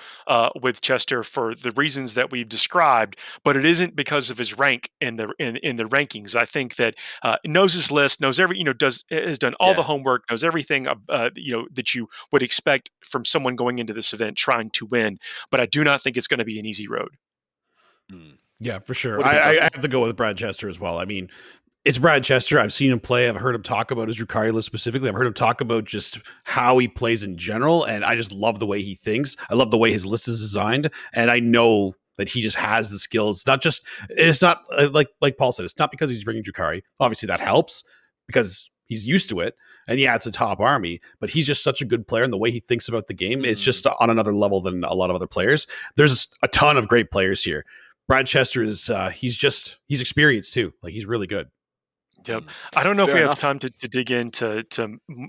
with Chester for the reasons that we've described, but it isn't because of his rank in the rankings. I think that knows his list, knows has done all the homework, knows everything that you would expect from someone going into this event trying to win. But I do not think it's going to be an easy road. Yeah, for sure. I have to go with Brad Chester as well. I mean, it's Brad Chester. I've seen him play. I've heard him talk about his Drukhari list specifically. I've heard him talk about just how he plays in general, and I just love the way he thinks. I love the way his list is designed, and I know that he just has the skills. It's not like Paul said, it's not because he's bringing Drukhari. Obviously, that helps because he's used to it, and it's a top army, but he's just such a good player, and the way he thinks about the game is just on another level than a lot of other players. There's a ton of great players here. Brad Chester is he's experienced too. He's really good. Yep. I don't know if we have time to dig into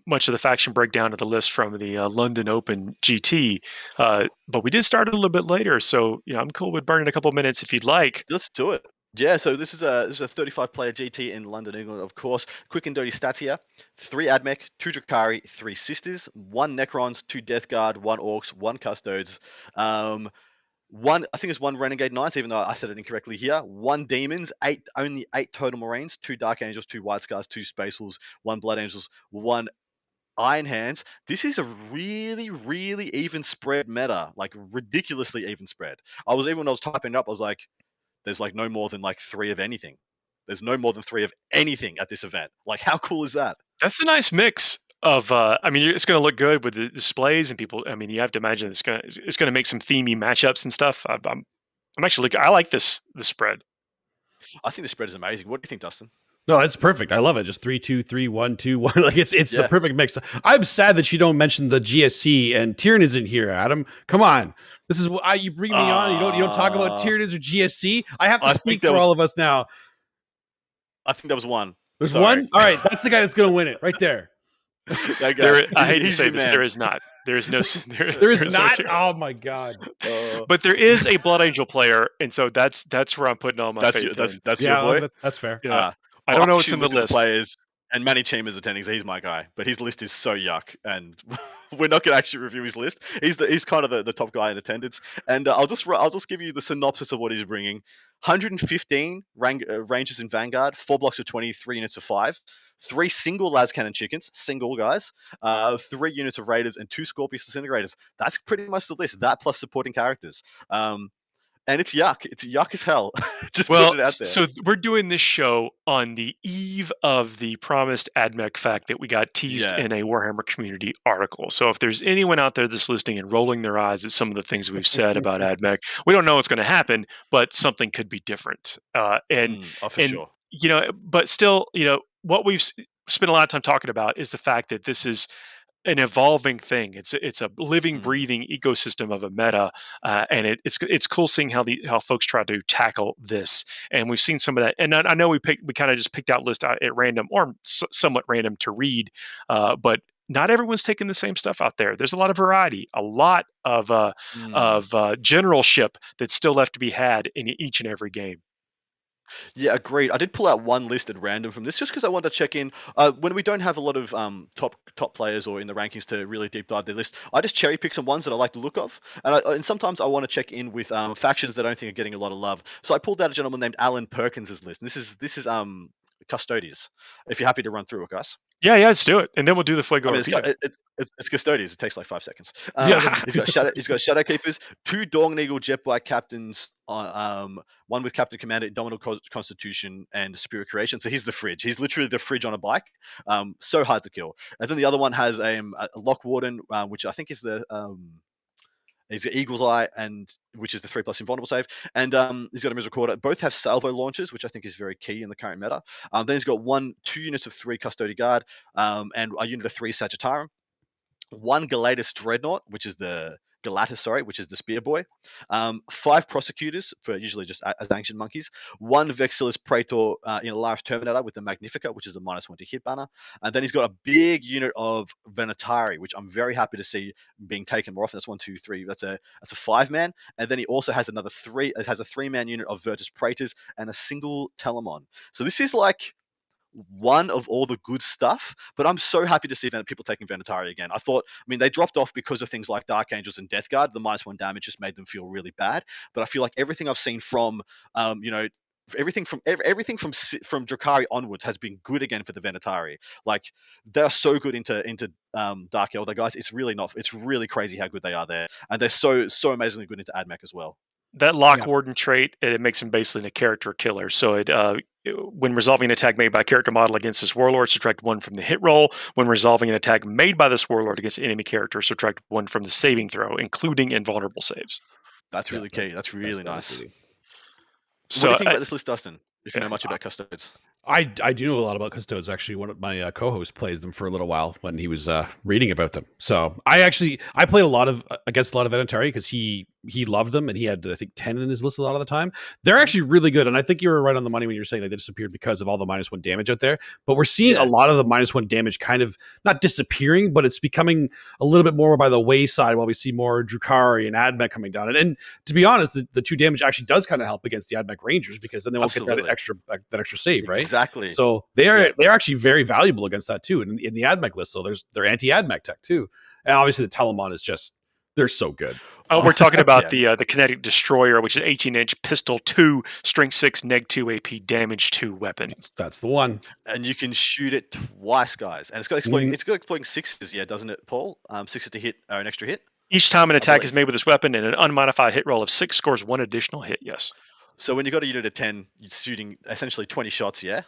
much of the faction breakdown of the list from the London Open GT, but we did start a little bit later, so I'm cool with burning a couple minutes if you'd like. Let's do it. Yeah, so this is a 35 player GT in London, England, of course. Quick and dirty stats here: 3 Admech, 2 Drakari, 3 Sisters, 1 Necrons, 2 Death Guard, 1 Orcs, 1 Custodes, I think it's 1 Renegade Knights, even though I said it incorrectly here. 1 Demons, only 8 total Marines, 2 Dark Angels, 2 White Scars, 2 Space Wolves, 1 Blood Angels, 1 Iron Hands. This is a really, really even spread meta, like ridiculously even spread. When I was typing it up, I was like, there's like no more than like 3 of anything. There's no more than 3 of anything at this event. Like, how cool is that? That's a nice mix of. I mean, it's going to look good with the displays and people. I mean, you have to imagine it's going to make some themey matchups and stuff. I'm actually I like the spread. I think the spread is amazing. What do you think, Dustin? No, it's perfect. I love it. Just 3, 2, 3, 1, 2, 1. Like it's the perfect mix. I'm sad that you don't mention the GSC and Tyrann isn't here, Adam. Come on. This is why you bring me on. And you don't talk about Tyranids or GSC. I have to speak for all of us now. I think that was 1. There's 1? All right, that's the guy that's going to win it right there. I hate to say this, there is not. There is no. There is not. Oh my god! But there is a Blood Angel player, and so that's where I'm putting all my faith. That's your boy. That's fair. Yeah. I don't know what's in the list. Players and Manny Chima's attending, so he's my guy. But his list is so yuck, and we're not going to actually review his list. He's kind of the top guy in attendance, and I'll just give you the synopsis of what he's bringing. 115 Rangers in Vanguard, 4 blocks of 20, 3 units of 5, 3 single las cannon chickens, single guys, 3 units of raiders, and 2 Scorpius disintegrators. That's pretty much the list. That plus supporting characters. And it's yuck. It's yuck as hell. Just put it out there. So we're doing this show on the eve of the promised AdMech fact that we got teased in a Warhammer community article. So if there's anyone out there that's listening and rolling their eyes at some of the things we've said about AdMech, we don't know what's going to happen, but something could be different. For sure. You know, but still, you know, what we've spent a lot of time talking about is the fact that this is an evolving thing. It's a living, breathing ecosystem of a meta, and it's cool seeing how folks try to tackle this. And we've seen some of that. And I know we kind of just picked out lists at random or somewhat random to read, but not everyone's taking the same stuff out there. There's a lot of variety, a lot of generalship that's still left to be had in each and every game. Yeah, agreed. I did pull out 1 list at random from this just because I wanted to check in. When we don't have a lot of top players or in the rankings to really deep dive their list, I just cherry pick some ones that I like the look of. And sometimes I want to check in with factions that I don't think are getting a lot of love. So I pulled out a gentleman named Alan Perkins' list. And this is Custodies. If you're happy to run through it, guys. Yeah, let's do it, and then with do the Fuego. It's Custodies. It takes like 5 seconds. He's got Shadow Keepers, 2 Dawn Eagle Jetbike captains, 1 with Captain Commander, Indomitable Constitution, and Spirit Creation. So he's the fridge. He's literally the fridge on a bike. So hard to kill. And then the other one has a Lock Warden, which I think is the he's got Eagle's Eye, which is the 3+ invulnerable save, and he's got a Misericordia. Both have salvo launchers, which I think is very key in the current meta. Then he's got 2 units of 3 Custody Guard, and a unit of 3 Sagittarum, 1 Galatus Dreadnought, which is the Spear Boy, 5 Prosecutors for usually just as ancient monkeys, 1 Vexilis Praetor in a Life Terminator with the Magnifica, which is the -1 to hit banner, and then he's got a big unit of Venatari, which I'm very happy to see being taken more often. That's 1, 2, 3. That's a 5-man, and then he also has another 3. It has a 3-man unit of Virtus Praetors and a single Telemon. So this is like one of all the good stuff, but I'm so happy to see people taking Venatari again. They dropped off because of things like Dark Angels and Death Guard. The -1 damage just made them feel really bad, but I feel like everything I've seen from everything from Drakari onwards has been good again for the Venatari. Like, they're so good into Dark Elder, guys. It's really crazy how good they are there, and they're so amazingly good into AdMech as well. That Lock Warden trait, it makes him basically a character killer. So when resolving an attack made by a character model against this warlord, subtract 1 from the hit roll. When resolving an attack made by this warlord against an enemy character, subtract 1 from the saving throw, including invulnerable saves. That's really key. That's really nice. So, what do you think about this list, Dustin? If you know much about Custodes. I do know a lot about Custos. Actually, one of my co-hosts plays them for a little while when he was reading about them. So I played a lot of against a lot of Atari because he loved them and he had I think 10 in his list a lot of the time. They're actually really good, and I think you were right on the money when you were saying they disappeared because of all the -1 damage out there. But we're seeing a lot of the -1 damage kind of not disappearing, but it's becoming a little bit more by the wayside while we see more Drukhari and AdMech coming down. And to be honest, the 2 damage actually does kind of help against the AdMech Rangers because then they won't get that extra save, right? Exactly. So they're actually very valuable against that too in the AdMech list. So they're anti-AdMech tech too, and obviously the Telemon is just they're so good. Oh, we're talking about the Kinetic Destroyer, which is 18-inch pistol 2, strength 6, neg 2 AP, damage 2 weapon. That's the one. And you can shoot it twice, guys. And it's got exploding. It's got exploding 6s, doesn't it, Paul? 6s to hit an extra hit. Each time an attack is made with this weapon, and an unmodified hit roll of 6 scores 1 additional hit. Yes. So when you got a unit of 10, you're shooting essentially 20 shots. Yeah.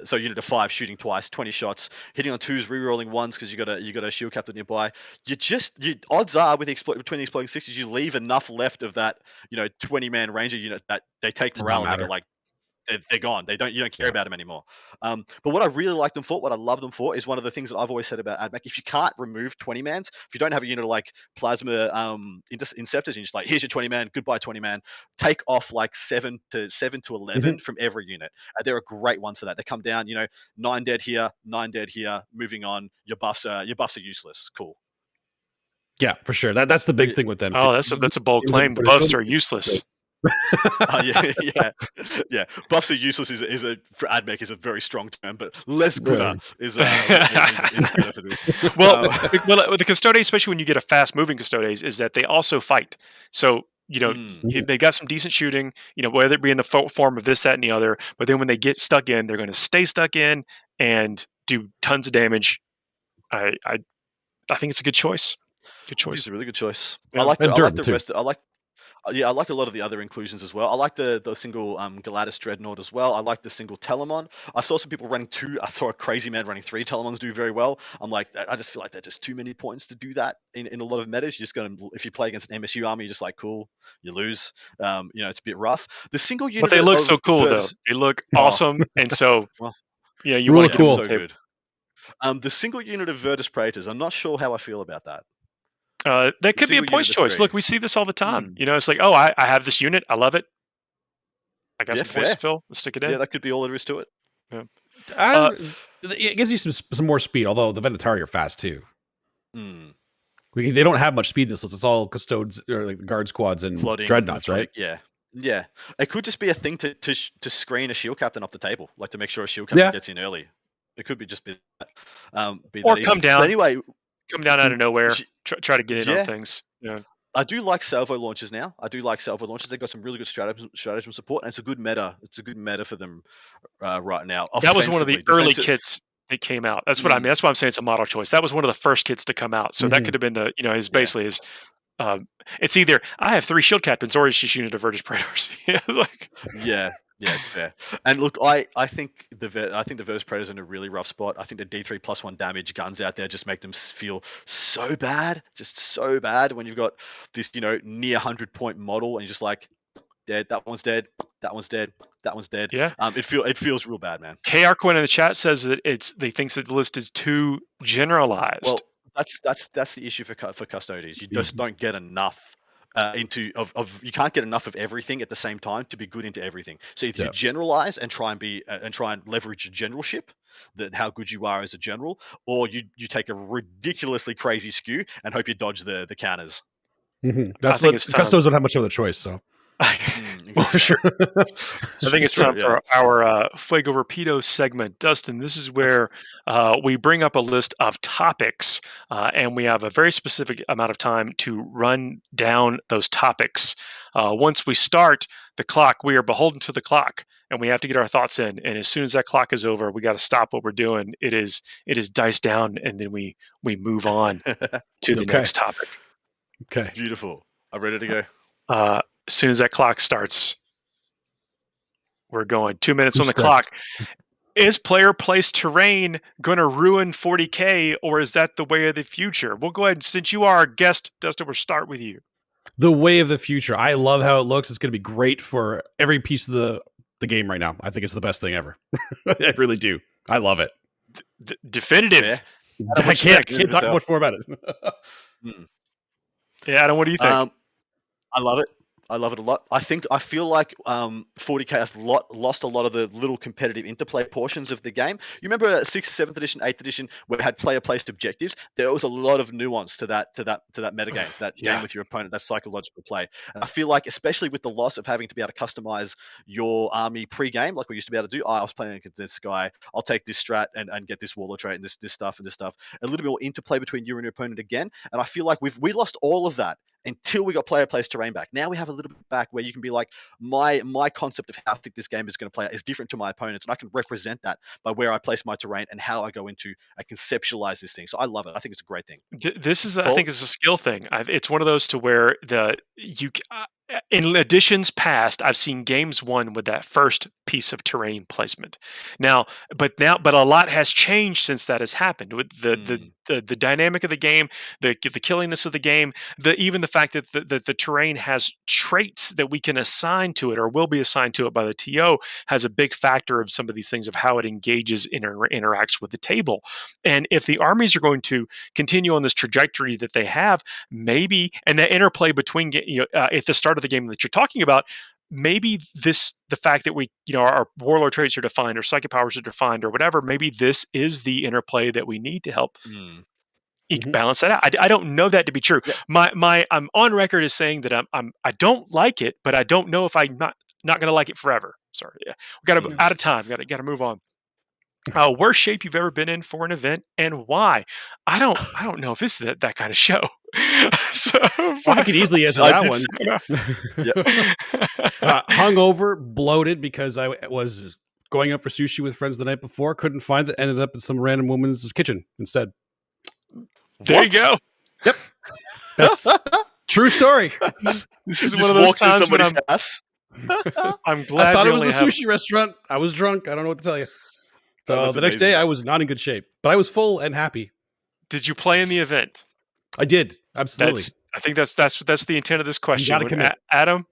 So unit of 5 shooting twice, 20 shots, hitting on 2s, re-rolling 1s because you got a shield captain nearby. Odds are with between the exploding 6s, you leave enough left of that 20-man ranger unit that they take morale and like they're gone. You don't care about them anymore. But what I really like them for, what I love them for, is one of the things that I've always said about AdMech. If you can't remove 20-mans, if you don't have a unit of like Plasma Inceptors, and you're just like, here's your 20-man, goodbye 20-man, take off like 7 to 11 from every unit. They're a great one for that. They come down, 9 dead here, 9 dead here, moving on. Your buffs are useless. Cool. Yeah, for sure. That's the big thing with them. Oh, that's a bold claim. The buffs are useless. Yeah. Buffs are useless for AdMech is a very strong term, but less gooder is better for this. Well, with the Custodes, especially when you get a fast moving Custodes, is that they also fight. So they got some decent shooting. Whether it be in the form of this, that, and the other. But then when they get stuck in, they're going to stay stuck in and do tons of damage. I think it's a good choice. Good choice. It's a really good choice. Yeah. I like the rest. I like a lot of the other inclusions as well. I like the single Galatis Dreadnought as well. I like the single Telemon. I saw some people running 2. I saw a crazy man running 3 Telemons do very well. I'm like, I just feel like they're just too many points to do that in a lot of metas. You're just going to, if you play against an MSU army, you're just like, cool, you lose. It's a bit rough. The single unit, but they look so cool though. They look awesome, and so you want to cool. So good. The single unit of Virtus Praetors, I'm not sure how I feel about that. That could be a points choice. Look, we see this all the time. It's like, I have this unit. I love it. I got some points to fill. Let's stick it in. Yeah, that could be all there is to it. Yeah. It gives you some more speed, although the Venatari are fast too. They don't have much speed in this list. It's all Custodes or like guard squads and dreadnoughts, right? Yeah. It could just be a thing to screen a shield captain off the table, like to make sure a shield captain gets in early. It could be just be that. Or come down. But anyway, come down out of nowhere. Try to get in on things. Yeah. I do like salvo launches now. They've got some really good stratagem support, and it's a good meta. It's a good meta for them right now. That was one of the early kits that came out. That's what I mean. That's why I'm saying it's a model choice. That was one of the first kits to come out. So that could have been it's either I have 3 shield captains or it's just unit of Virtus Praetors. Yeah, it's fair. And look, I think the Virtus Praetors are in a really rough spot. I think the D3 +1 damage guns out there just make them feel so bad, just so bad when you've got this, near 100-point model and you're just like, dead, that one's dead, that one's dead, that one's dead. Yeah. It feels real bad, man. KR Quinn in the chat says that they thinks that the list is too generalized. Well, that's the issue for Custodes. You just don't get enough. You can't get enough of everything at the same time to be good into everything. So either you generalize and try and leverage a generalship, that how good you are as a general, or you take a ridiculously crazy skew and hope you dodge the counters. That's what Custos don't have much of a choice. So. Well, for sure. I think it's time for our Fuego Rapido segment. Dustin, this is where we bring up a list of topics, and we have a very specific amount of time to run down those topics. Once we start the clock, we are beholden to the clock, and we have to get our thoughts in. And as soon as that clock is over, we got to stop what we're doing. It is dice down, and then we move on to the next topic. Okay. Beautiful. I'm ready to go. As soon as that clock starts, we're going. 2 minutes on the clock. Is player place terrain going to ruin 40K, or is that the way of the future? We'll go ahead, since you are our guest, Dustin, we'll start with you. The way of the future. I love how it looks. It's going to be great for every piece of the the game right now. I think it's the best thing ever. I really do. I love it. Definitive. Yeah. I can't talk much more about it. Yeah, Adam, what do you think? I love it. I love it a lot. I feel like 40K has lost a lot of the little competitive interplay portions of the game. You remember 6th, 7th edition, 8th edition, where it had player-placed objectives? There was a lot of nuance to that metagame, to that game with your opponent, that psychological play. And I feel like, especially with the loss of having to be able to customize your army pre-game, like we used to be able to do, I was playing against this guy, I'll take this strat and get this warlord trait and this stuff and this stuff. A little bit more interplay between you and your opponent again. And I feel like we lost all of that until we got player-placed terrain back. Now we have a little bit back where you can be like, my concept of how thick this game is going to play is different to my opponents, and I can represent that by where I place my terrain and how I conceptualize this thing. So I love it. I think it's a great thing. This is, I think, it's a skill thing. It's one of those to where in editions past, I've seen games won with that first piece of terrain placement. But a lot has changed since that has happened with the dynamic of the game, the killingness of the game, even the fact that the terrain has traits that we can assign to it or will be assigned to it by the TO has a big factor of some of these things of how it engages interacts with the table. And if the armies are going to continue on this trajectory that they have, maybe, and that interplay between at the start of the game that you're talking about, maybe the fact that we, our warlord traits are defined or psychic powers are defined or whatever, maybe this is the interplay that we need to help balance that out. I don't know that to be true. Yeah. I'm on record as saying that I don't like it, but I don't know if I'm not going to like it forever. Sorry. Yeah. We got to out of time. Got to move on. Worst shape you've ever been in for an event and why? I don't know if this is that kind of show. So I could easily answer that one. Hungover, bloated because I was going out for sushi with friends the night before. Couldn't find it. Ended up in some random woman's kitchen instead. There you go. Yep, that's true story. This is one of those times when I'm glad. I thought it was a sushi restaurant. I was drunk. I don't know what to tell you. So the next day, I was not in good shape, but I was full and happy. Did you play in the event? I did, absolutely. I think that's the intent of this question. Adam,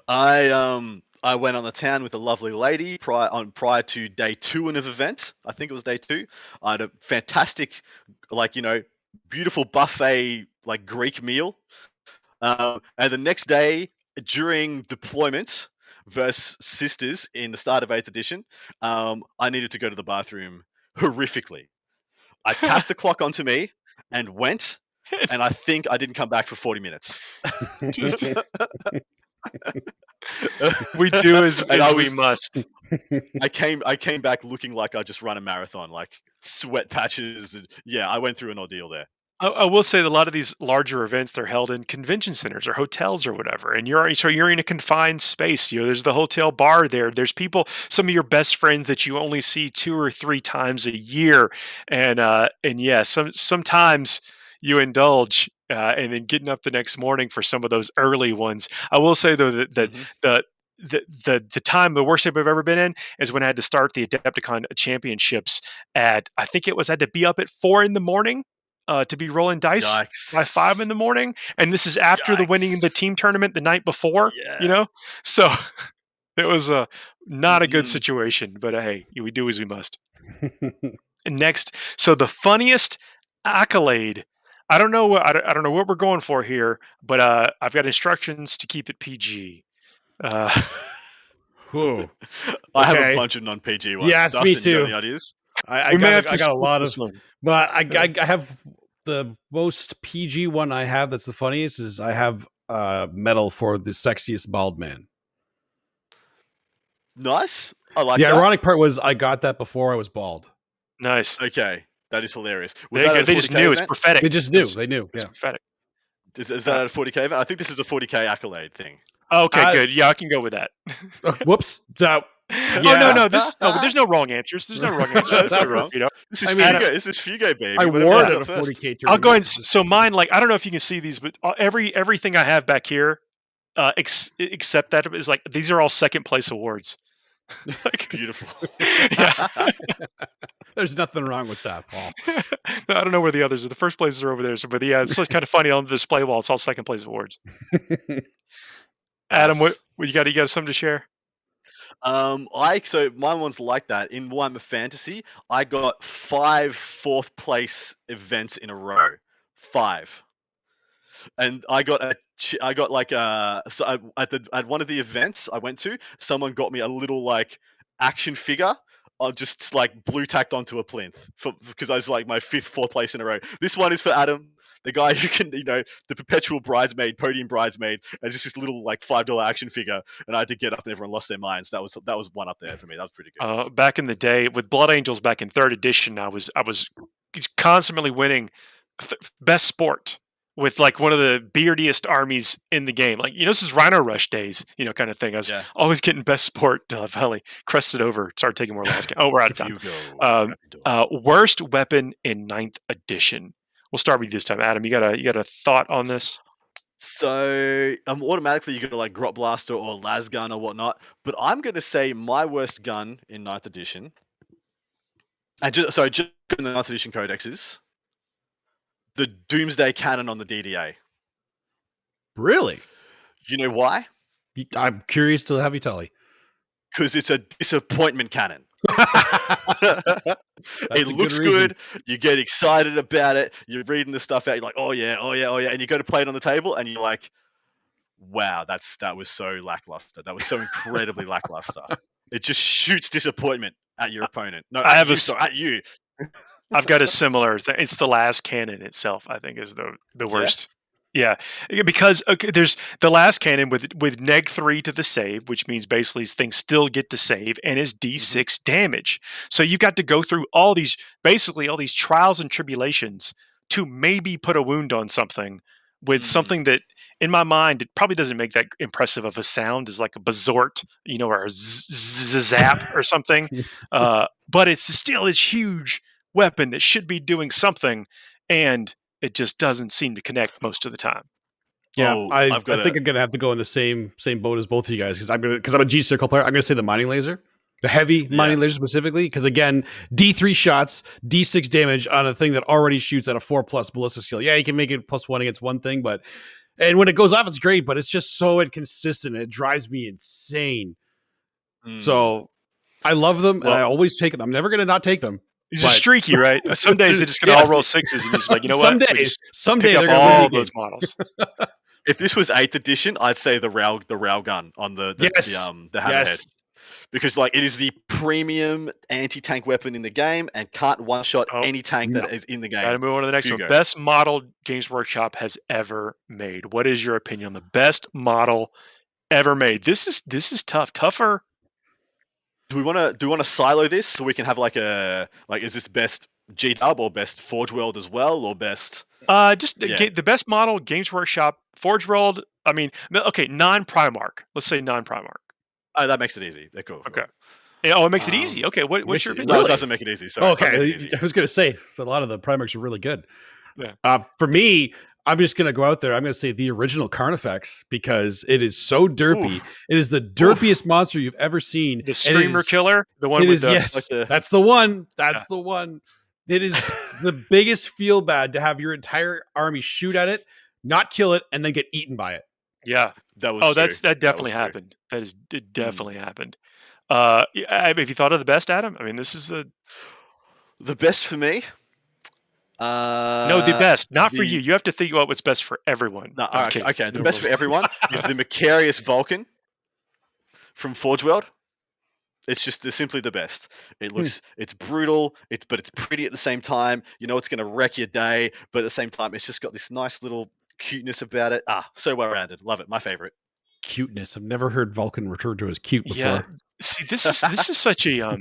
I went on the town with a lovely lady prior to day 2 of an event. I think it was day 2. I had a fantastic, beautiful buffet, Greek meal. And the next day, during deployment versus Sisters in the start of 8th edition, I needed to go to the bathroom horrifically. I tapped the clock onto me and went, and I think I didn't come back for 40 minutes. We do as we must. I came back looking like I just run a marathon, like sweat patches. I went through an ordeal there. I will say that a lot of these larger events, they're held in convention centers or hotels or whatever, and you're in a confined space. There's the hotel bar there. There's people, some of your best friends that you only see 2 or 3 times a year, and sometimes you indulge, and then getting up the next morning for some of those early ones. I will say though that the time, the worst shape I've ever been in is when I had to start the Adepticon championships I had to be up at 4 a.m. To be rolling dice by 5 a.m, and this is after the winning the team tournament the night before. So it was not a good situation. But hey, we do as we must. Next, so the funniest accolade. I don't know what we're going for here, but I've got instructions to keep it PG. I have a bunch of non-PG ones. Yes, Dustin, me too. You got any ideas? I got a lot of, but I have the most PG one I have. That's the funniest is I have medal for the sexiest bald man. Nice. I like the that. ironic part was I got that before I was bald. Nice. Okay. That is hilarious. They just knew. It's prophetic. They just knew. They knew. It's prophetic. Is that at a 40K event? I think this is a 40K accolade thing. Okay, good. Yeah, I can go with that. Whoops. No. There's no wrong answers. There's no wrong answers. That's wrong. This is Fugo, baby. I wore it at a 40K tournament. I'll go ahead. So mine, I don't know if you can see these, but everything I have back here, except that is these are all second place awards. Beautiful. There's nothing wrong with that, Paul. I don't know where the others are. The first places are over there. But it's kind of funny on the display wall. It's all second place awards. Adam, what you got? You got something to share? So my one's like that. In Warhammer Fantasy, I got 5 fourth place events in a row. 5. And I got at one of the events I went to, someone got me a little like action figure. I just like blue tacked onto a plinth because I was like my 5th, 4th place in a row. This one is for Adam, the guy who can, the perpetual bridesmaid, podium bridesmaid, and just this little like $5 action figure, and I had to get up and everyone lost their minds. That was one up there for me. That was pretty good. Back in the day with Blood Angels, back in 3rd edition, I was constantly winning best sport with like one of the beardiest armies in the game. Like, this is Rhino Rush days, kind of thing. I was always getting best sport until I finally crested over, started taking more last game. Oh, we're out of time. Worst weapon in 9th edition. We'll start with you this time, Adam. You got a thought on this? So automatically you're gonna like Grot Blaster or Las Gun or whatnot, but I'm gonna say my worst gun in 9th edition. And just in the 9th edition codexes, the Doomsday Cannon on the DDA. Really? You know why? I'm curious to have you tell me. Because it's a disappointment cannon. It looks good. You get excited about it. You're reading the stuff out. You're like, oh yeah. And you go to play it on the table, and you're like, wow, that was so lackluster. That was so incredibly lackluster. It just shoots disappointment at your opponent. No, at you. I've got a similar thing. It's the last cannon itself, I think, is the worst. Yeah, because there's the last cannon with neg 3 to the save, which means basically things still get to save and is D6 damage. So you've got to go through all these trials and tribulations to maybe put a wound on something with something that, in my mind, it probably doesn't make that impressive of a sound as like a bazort, or a zap or something. But it's still this huge weapon that should be doing something, and it just doesn't seem to connect most of the time. Yeah, I think I'm gonna have to go in the same boat as both of you guys because I'm a G Circle player. I'm gonna say the mining laser, the heavy mining laser specifically, because again, D3 shots, D6 damage on a thing that already shoots at a 4+ ballistic skill. Yeah, you can make it +1 against one thing, and when it goes off, it's great, but it's just so inconsistent. It drives me insane. So I love them, and I always take them. I'm never gonna not take them. These are streaky, right? Some days they're just going to all roll 6s, and you're just like, what? Someday they're going to all those models. If this was 8th edition, I'd say the rail gun on the hammerhead, because like it is the premium anti-tank weapon in the game and can't one-shot any tank that is in the game. Gotta move on to the next one. Best model Games Workshop has ever made. What is your opinion on the best model ever made? This is tougher. Do we want to silo this so we can have is this best G-Dub or best Forge World as well, or best? The best model Games Workshop, Forge World. I mean, okay, non-Primarch. Let's say non-Primarch. Oh, that makes it easy. They're cool. Okay. It makes it easy. Okay, what's your opinion? No, it doesn't make it easy. Sorry. Okay, I was going to say a lot of the Primarchs are really good. Yeah. For me, I'm just going to go out there. I'm going to say the original Carnifex because it is so derpy. Oof. It is the derpiest monster you've ever seen. The Screamer Killer? The one with that's the one. That's the one. It is the biggest feel bad to have your entire army shoot at it, not kill it, and then get eaten by it. Yeah. That definitely happened. It definitely happened. Have you thought of the best, Adam? I mean, this is the best for me. No, the best, not for you. You have to think about what's best for everyone. No, okay. The best for everyone is the Macarius Vulcan from Forge World. They're simply the best. It looks, it's brutal, but it's pretty at the same time. It's going to wreck your day, but at the same time, it's just got this nice little cuteness about it. So well rounded. Love it. My favorite. Cuteness. I've never heard Vulcan referred to as cute before. Yeah. See, this is such a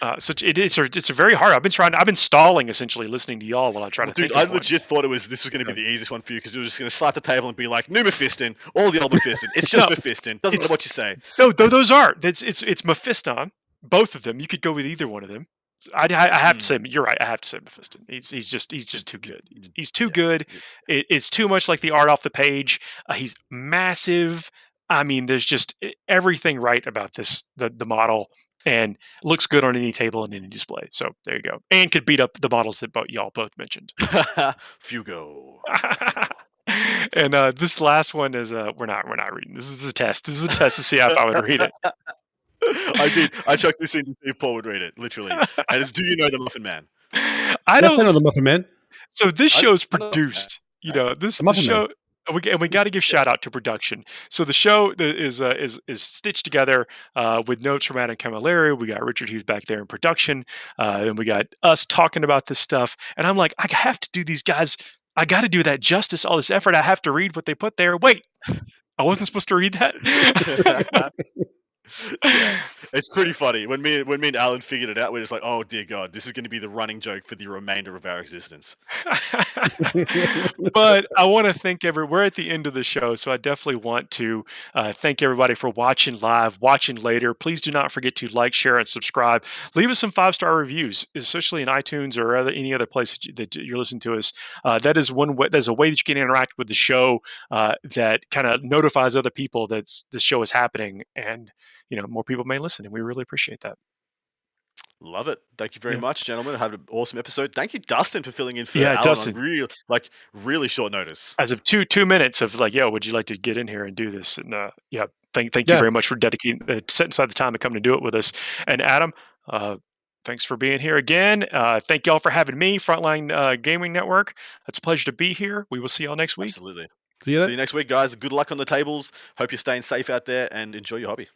it's a very hard. I've been stalling essentially listening to y'all while I try to think. Dude, I legit thought this was going to be the easiest one for you because you were just going to slap the table and be like, "New Mephiston, all the old Mephiston. It's just Mephiston. Doesn't matter what you say." No, those are. It's Mephiston. Both of them. You could go with either one of them. I have to say, you're right. I have to say Mephiston. He's just too good. He's too good. It's too much like the art off the page. He's massive. I mean, there's just everything right about the model, and looks good on any table and any display. So there you go. And could beat up the models that y'all both mentioned. Fugo. And this last one is we're not reading. This is a test. This is a test to see if I would read it. I did. I chucked this in to see if Paul would read it, literally. And it's, do you know the Muffin Man? I Yes, I know don't. the Muffin Man. So this I show's don't know. produced. You know, The the Muffin show. Man. And we got to give shout out to production. So the show is stitched together with notes from Adam Camilleri. We got Richard Hughes back there in production, and we got us talking about this stuff. And I'm like, I have to do these guys. I got to do that justice. All this effort. I have to read what they put there. Wait, I wasn't supposed to read that. Yeah, it's pretty funny. When me and Alan figured it out, we're just like, oh dear God, this is going to be the running joke for the remainder of our existence. But I want to thank we're at the end of the show, so I definitely want to thank everybody for watching live, watching later. Please do not forget to like, share, and subscribe. Leave us some 5-star reviews, especially in iTunes or any other place that you're listening to us. That is one way. There's a way that you can interact with the show that kind of notifies other people that this show is happening, and more people may listen, and we really appreciate that. Love it. Thank you very much, gentlemen. Have an awesome episode. Thank you, Dustin, for filling in for Yeah, Alan Dustin. on really short notice. As of 2 minutes of like, yo, would you like to get in here and do this? And thank you very much for dedicating, setting aside the time and coming to do it with us. And Adam, thanks for being here again. Thank y'all for having me, Frontline Gaming Network. It's a pleasure to be here. We will see y'all next week. Absolutely. See you next week, guys. Good luck on the tables. Hope you're staying safe out there and enjoy your hobby.